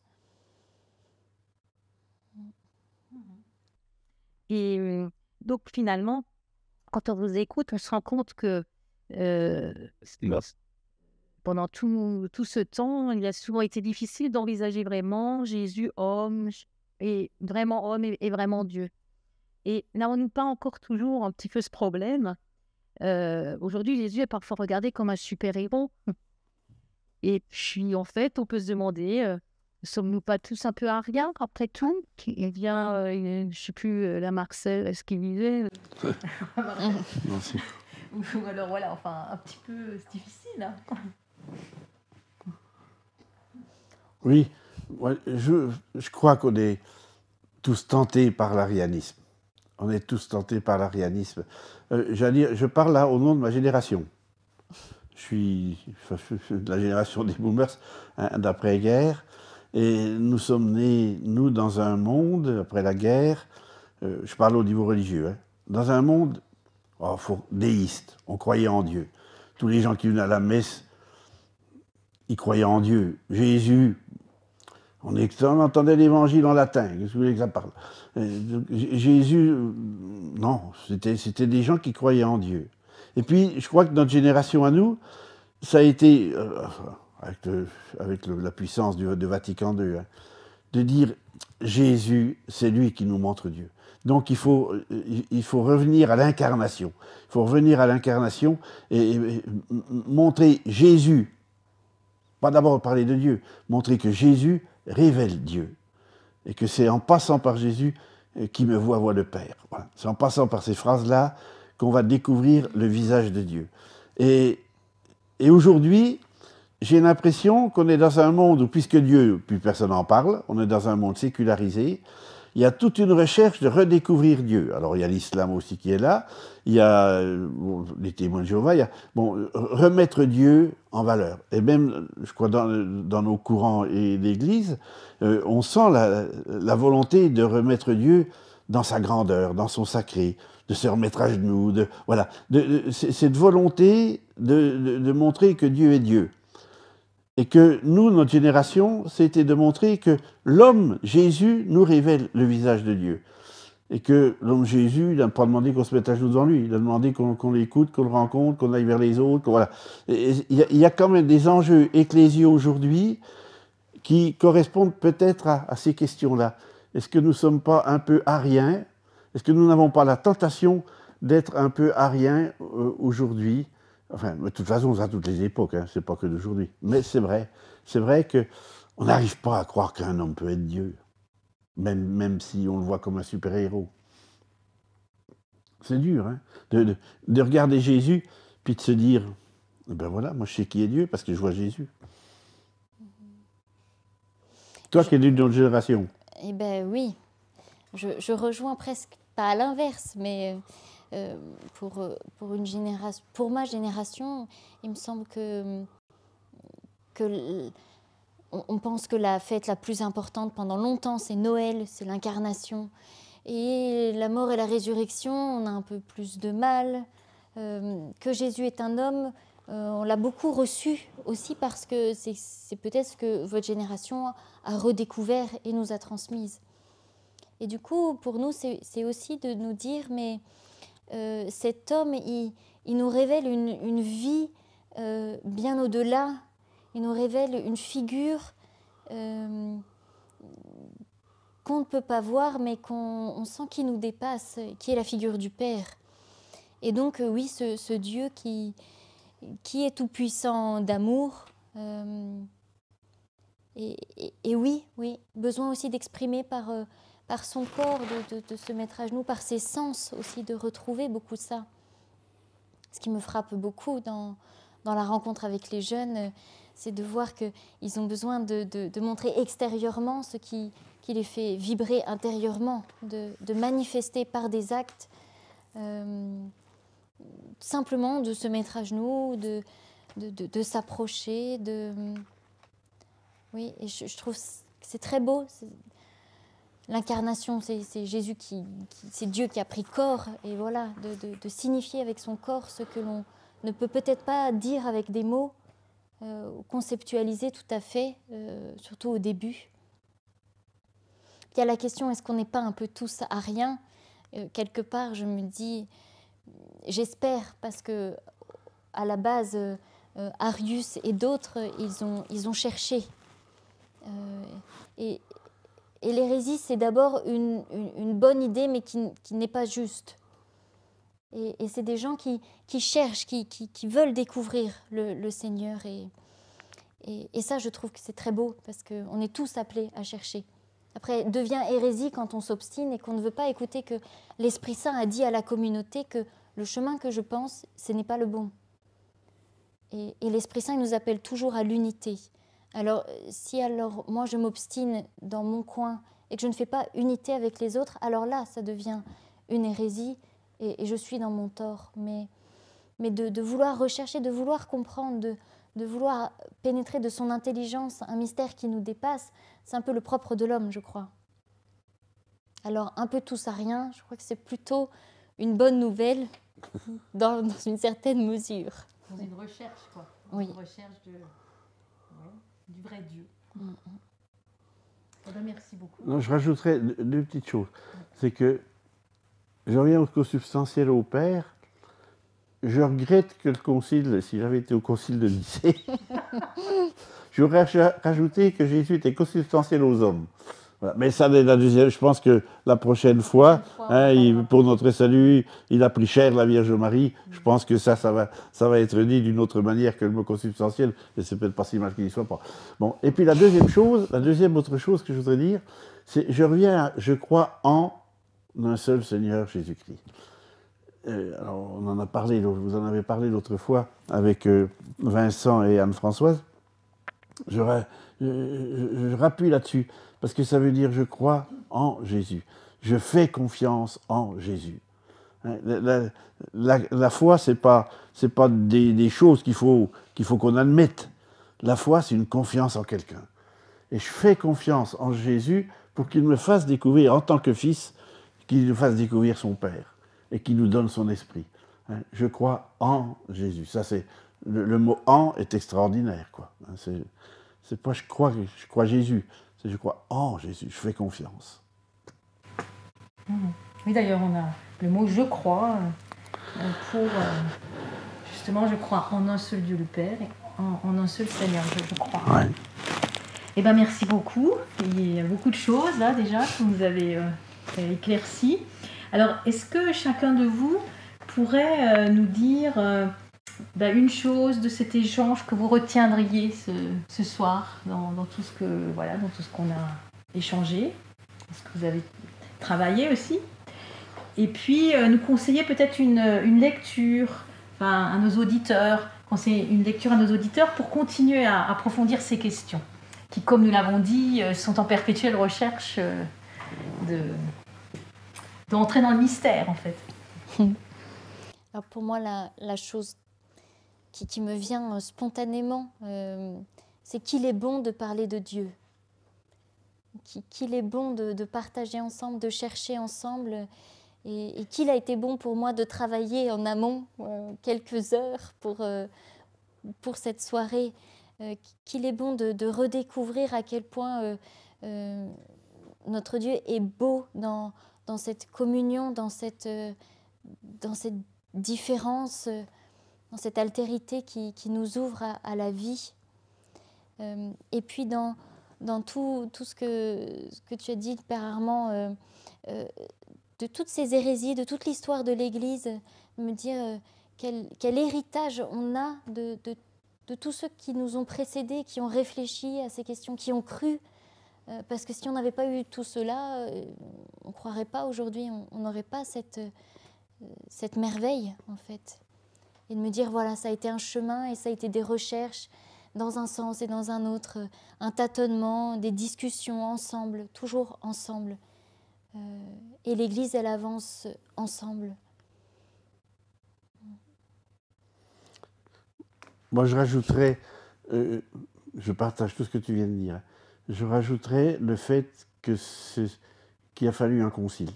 B: Et donc finalement, quand on vous écoute, on se rend compte que pendant tout ce temps, il a souvent été difficile d'envisager vraiment Jésus homme, et vraiment homme et vraiment Dieu. Et n'avons-nous pas encore toujours un petit peu ce problème? Aujourd'hui, Jésus est parfois regardé comme un super-héros. Et puis, en fait, on peut se demander, ne sommes-nous pas tous un peu ariens après tout? Il vient, je ne sais plus, la Marcel, est-ce qu'il disait
G: Non, c'est-
E: Ou alors voilà, enfin un petit peu c'est difficile. Hein.
G: Oui, ouais, je crois qu'on est tous tentés par l'arianisme. On est tous tentés par l'arianisme. J'allais dire, je parle là au nom de ma génération. Je suis de la génération des boomers, hein, d'après-guerre. Et nous sommes nés, nous, dans un monde, après la guerre, je parle au niveau religieux, hein, dans un monde déiste. On croyait en Dieu. Tous les gens qui venaient à la messe, ils croyaient en Dieu. Jésus, on entendait l'évangile en latin. Qu'est-ce que vous voulez que ça parle? Jésus, non, c'était des gens qui croyaient en Dieu. Et puis, je crois que notre génération à nous, ça a été, avec la puissance de Vatican II, hein, de dire Jésus, c'est lui qui nous montre Dieu. Donc il faut revenir à l'incarnation. Il faut revenir à l'incarnation et montrer Jésus, pas d'abord parler de Dieu, montrer que Jésus révèle Dieu. Et que c'est en passant par Jésus qui me voit le Père. Voilà. C'est en passant par ces phrases-là qu'on va découvrir le visage de Dieu. Et aujourd'hui, j'ai l'impression qu'on est dans un monde où, puisque Dieu, plus personne n'en parle, on est dans un monde sécularisé, il y a toute une recherche de redécouvrir Dieu. Alors il y a l'islam aussi qui est là, il y a les témoins de Jéhovah, il y a remettre Dieu en valeur. Et même, je crois, dans nos courants et l'Église, on sent la volonté de remettre Dieu dans sa grandeur, dans son sacré, de se remettre à genoux, voilà, cette volonté de montrer que Dieu est Dieu. Et que nous, notre génération, c'était de montrer que l'homme, Jésus, nous révèle le visage de Dieu. Et que l'homme Jésus, il n'a pas demandé qu'on se mette à genoux devant lui, il a demandé qu'on l'écoute, qu'on le rencontre, qu'on aille vers les autres, voilà. Il y a quand même des enjeux ecclésiaux aujourd'hui qui correspondent peut-être à ces questions-là. Est-ce que nous ne sommes pas un peu ariens? Est-ce que nous n'avons pas la tentation d'être un peu ariens aujourd'hui? Enfin, de toute façon, c'est à toutes les époques, hein, c'est pas que d'aujourd'hui. Mais c'est vrai qu'on n'arrive pas à croire qu'un homme peut être Dieu, même si on le voit comme un super-héros. C'est dur, hein, de regarder Jésus, puis de se dire, ben voilà, moi je sais qui est Dieu parce que je vois Jésus. Toi qui es d'une autre génération.
F: Eh bien oui, je rejoins presque, pas à l'inverse, mais pour ma génération, il me semble on pense que la fête la plus importante pendant longtemps, c'est Noël, c'est l'incarnation. Et la mort et la résurrection, on a un peu plus de mal. Que Jésus est un homme, on l'a beaucoup reçu aussi parce que c'est peut-être ce que votre génération a redécouvert et nous a transmise. Et du coup, pour nous, c'est aussi de nous dire, mais cet homme, il nous révèle une vie bien au-delà. Il nous révèle une figure qu'on ne peut pas voir, mais qu'on sent qui nous dépasse, qui est la figure du Père. Et donc, oui, ce Dieu qui est tout-puissant d'amour, et oui, besoin aussi d'exprimer par son corps, de se mettre à genoux, par ses sens aussi, de retrouver beaucoup ça. Ce qui me frappe beaucoup dans la rencontre avec les jeunes, c'est de voir qu'ils ont besoin de montrer extérieurement ce qui les fait vibrer intérieurement, de manifester par des actes, simplement de se mettre à genoux, de s'approcher. Oui, et je trouve que c'est très beau. L'incarnation, c'est Jésus c'est Dieu qui a pris corps, et voilà, de signifier avec son corps ce que l'on ne peut peut-être pas dire avec des mots, conceptualiser tout à fait, surtout au début. Puis il y a la question, est-ce qu'on n'est pas un peu tous à rien ? Quelque part, je me dis, j'espère, parce que à la base, Arius et d'autres, ils ont cherché. Et l'hérésie, c'est d'abord une bonne idée, mais qui n'est pas juste. Et c'est des gens qui cherchent, qui veulent découvrir le Seigneur. Et ça, je trouve que c'est très beau, parce qu'on est tous appelés à chercher. Après, devient hérésie quand on s'obstine et qu'on ne veut pas écouter que l'Esprit Saint a dit à la communauté que le chemin que je pense, ce n'est pas le bon. Et l'Esprit Saint, il nous appelle toujours à l'unité. Alors, si moi je m'obstine dans mon coin et que je ne fais pas unité avec les autres, alors là, ça devient une hérésie et je suis dans mon tort. Mais de vouloir rechercher, de vouloir comprendre, de vouloir pénétrer de son intelligence un mystère qui nous dépasse, c'est un peu le propre de l'homme, je crois. Alors, un peu tous à rien, je crois que c'est plutôt une bonne nouvelle dans une certaine mesure.
E: Dans une recherche, quoi.
F: Oui.
E: Une recherche du vrai Dieu. Eh bien, merci beaucoup.
G: Non, je rajouterais deux petites choses. C'est que je reviens au consubstantiel au Père. Je regrette que le concile, si j'avais été au concile de Nicée, j'aurais rajouté que Jésus était consubstantiel aux hommes. Voilà. Mais ça, la deuxième, je pense que la prochaine fois, pour notre salut, il a pris chair la Vierge Marie. Je pense que ça va être dit d'une autre manière que le mot consubstantiel, mais c'est peut-être pas si mal qu'il n'y soit pas. Bon. Et puis la deuxième autre chose que je voudrais dire, c'est je crois en un seul Seigneur Jésus-Christ. Alors, on en a parlé, vous en avez parlé l'autre fois avec Vincent et Anne-Françoise. Je rappuie là-dessus, parce que ça veut dire je crois en Jésus. Je fais confiance en Jésus. La foi, c'est pas des choses qu'il faut qu'on admette. La foi, c'est une confiance en quelqu'un. Et je fais confiance en Jésus pour qu'il me fasse découvrir, en tant que fils, qu'il nous fasse découvrir son Père et qu'il nous donne son esprit. Je crois en Jésus. Ça, c'est le mot « en » est extraordinaire, quoi. C'est pas je crois Jésus, c'est je crois en Jésus, je fais confiance.
E: Oui, d'ailleurs, on a le mot « je crois » pour justement, je crois en un seul Dieu le Père et en un seul Seigneur, je crois.
G: Ouais.
E: Eh bien, merci beaucoup. Il y a beaucoup de choses, là, déjà, que vous avez éclaircies. Alors, est-ce que chacun de vous pourrait nous dire une chose de cet échange que vous retiendriez ce soir dans tout ce qu'on a échangé, ce que vous avez travaillé aussi, et puis nous conseiller peut-être une lecture à nos auditeurs, pour continuer à approfondir ces questions qui, comme nous l'avons dit, sont en perpétuelle recherche d'entrer dans le mystère, en fait.
F: Alors pour moi, la chose qui me vient spontanément, c'est qu'il est bon de parler de Dieu, qu'il est bon de partager ensemble, de chercher ensemble, et qu'il a été bon pour moi de travailler en amont quelques heures pour cette soirée, qu'il est bon de redécouvrir à quel point notre Dieu est beau dans cette communion, dans cette différence, dans cette altérité qui nous ouvre à la vie. Et puis dans tout ce que tu as dit, Père Armand, de toutes ces hérésies, de toute l'histoire de l'Église, me dire quel héritage on a de tous ceux qui nous ont précédés, qui ont réfléchi à ces questions, qui ont cru. Parce que si on n'avait pas eu tout cela, on ne croirait pas aujourd'hui, on n'aurait pas cette merveille, en fait. Et de me dire, voilà, ça a été un chemin et ça a été des recherches dans un sens et dans un autre, un tâtonnement, des discussions ensemble, toujours ensemble. Et l'Église, elle avance ensemble.
G: Moi, je rajouterais, je partage tout ce que tu viens de dire, je rajouterais le fait qu'il a fallu un concile.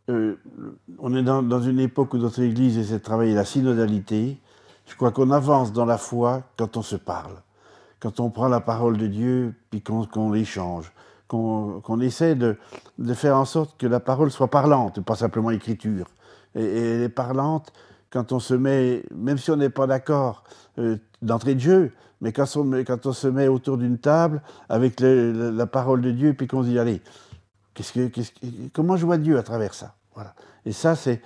G: On est dans une époque où notre Église essaie de travailler la synodalité. Je crois qu'on avance dans la foi quand on se parle, quand on prend la parole de Dieu, puis qu'on l'échange, qu'on essaie de faire en sorte que la parole soit parlante, pas simplement écriture. Et elle est parlante quand on se met, même si on n'est pas d'accord d'entrée de jeu, mais quand on se met autour d'une table avec la parole de Dieu, puis qu'on se dit, allez, comment je vois Dieu à travers ça? Voilà. Et ça, c'est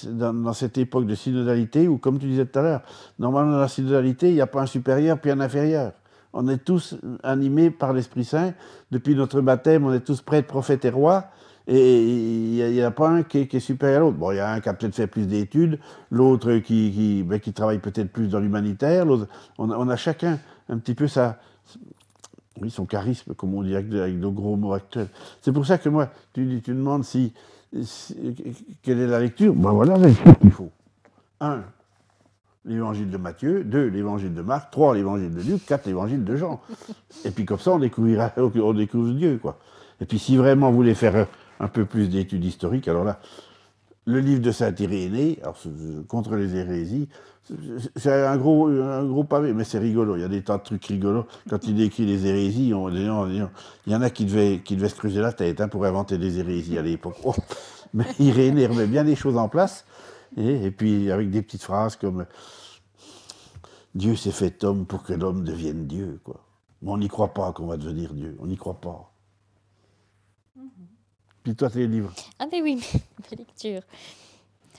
G: dans cette époque de synodalité où, comme tu disais tout à l'heure, normalement dans la synodalité, il n'y a pas un supérieur puis un inférieur. On est tous animés par l'Esprit Saint. Depuis notre baptême, on est tous prêtres, prophètes et rois. Et il n'y a pas un qui est supérieur à l'autre. Bon, il y a un qui a peut-être fait plus d'études, l'autre qui travaille peut-être plus dans l'humanitaire. On a chacun un petit peu son charisme, comme on dit avec nos gros mots actuels. C'est pour ça que moi, tu demandes quelle est la lecture. Ben voilà la lecture qu'il faut. 1, l'évangile de Matthieu. 2, l'évangile de Marc. 3, l'évangile de Luc. 4, l'évangile de Jean. Et puis comme ça, on découvre Dieu, quoi. Et puis si vraiment vous voulez faire un peu plus d'études historiques, alors là, le livre de Saint-Irénée, contre les hérésies, c'est un gros pavé, mais c'est rigolo. Il y a des tas de trucs rigolos. Quand il décrit les hérésies, il y en a qui devaient se creuser la tête pour inventer des hérésies à l'époque. Oh, mais Irénée remet bien des choses en place. Et puis avec des petites phrases comme « Dieu s'est fait homme pour que l'homme devienne Dieu ». Mais on n'y croit pas qu'on va devenir Dieu. On n'y croit pas. Puis toi, tes livres.
F: Ah mais oui, belle lecture.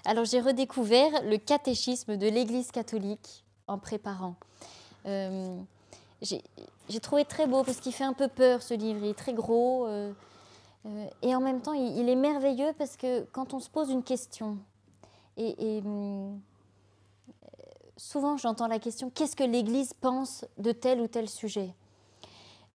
F: Alors j'ai redécouvert le catéchisme de l'Église catholique en préparant. J'ai trouvé très beau parce qu'il fait un peu peur ce livre, il est très gros. Et en même temps, il est merveilleux parce que quand on se pose une question, souvent j'entends la question, qu'est-ce que l'Église pense de tel ou tel sujet ?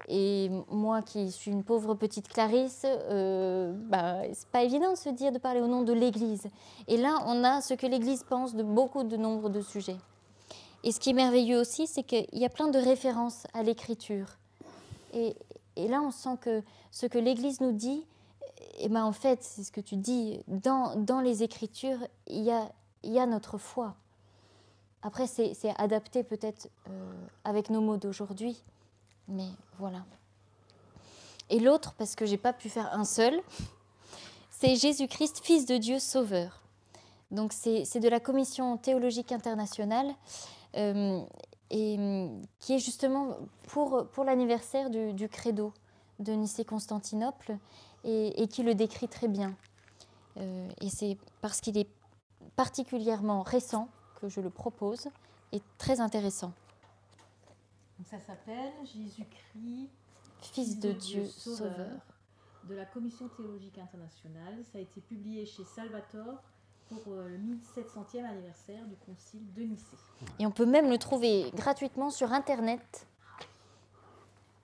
F: Et moi qui suis une pauvre petite Clarisse, c'est pas évident de se dire de parler au nom de l'Église. Et là, on a ce que l'Église pense de nombre de sujets. Et ce qui est merveilleux aussi, c'est qu'il y a plein de références à l'écriture. Et là, on sent que ce que l'Église nous dit, en fait, c'est ce que tu dis, dans les Écritures, il y a notre foi. Après, c'est adapté peut-être avec nos mots d'aujourd'hui. Mais voilà. Et l'autre, parce que je n'ai pas pu faire un seul, c'est Jésus-Christ, Fils de Dieu, Sauveur. Donc c'est de la Commission théologique internationale et qui est justement pour l'anniversaire du Credo de Nicée-Constantinople et qui le décrit très bien. Et c'est parce qu'il est particulièrement récent que je le propose et très intéressant.
E: Donc ça s'appelle Jésus-Christ,
F: Fils de Dieu, Sauveur.
E: De la Commission théologique internationale. Ça a été publié chez Salvator pour le 1700e anniversaire du concile de Nicée.
F: Et on peut même le trouver gratuitement sur Internet.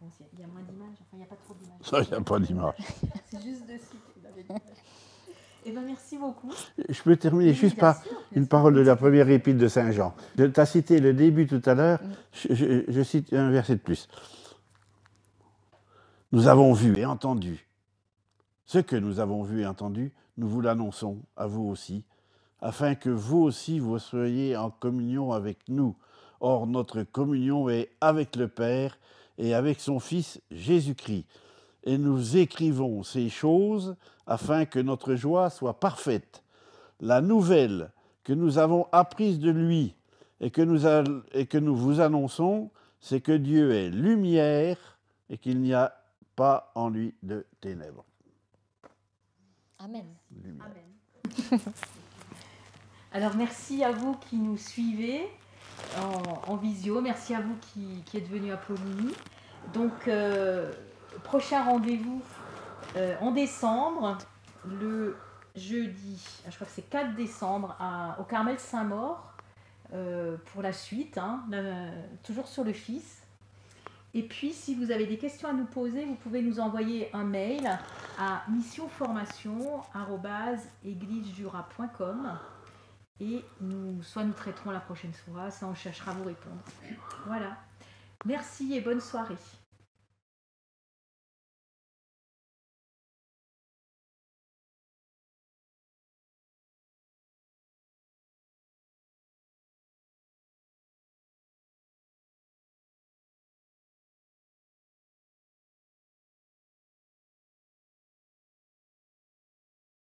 E: Bon, il y a moins d'images, enfin il n'y a pas trop d'images.
G: Ça, il n'y a pas d'image.
E: C'est juste dessus qu'il avait l'image. Eh bien, merci beaucoup.
G: Je peux terminer juste par une parole de la première épître de Saint Jean. Tu as cité le début tout à l'heure, je cite un verset de plus. Nous avons vu et entendu. Ce que nous avons vu et entendu, nous vous l'annonçons à vous aussi, afin que vous aussi vous soyez en communion avec nous. Or, notre communion est avec le Père et avec son Fils Jésus-Christ. Et nous écrivons ces choses afin que notre joie soit parfaite. La nouvelle que nous avons apprises de lui et que nous vous annonçons, c'est que Dieu est lumière et qu'il n'y a pas en lui de ténèbres.
F: Amen.
G: Lumière.
E: Amen. Alors merci à vous qui nous suivez en visio, merci à vous qui êtes venus à Poligny. Donc prochain rendez-vous en décembre, le jeudi, je crois que c'est 4 décembre au Carmel Saint-Maur pour la suite, toujours sur le Fils. Et puis, si vous avez des questions à nous poser, vous pouvez nous envoyer un mail à missionformation@eglisejura.com et soit nous traiterons la prochaine fois, ça on cherchera à vous répondre. Voilà. Merci et bonne soirée.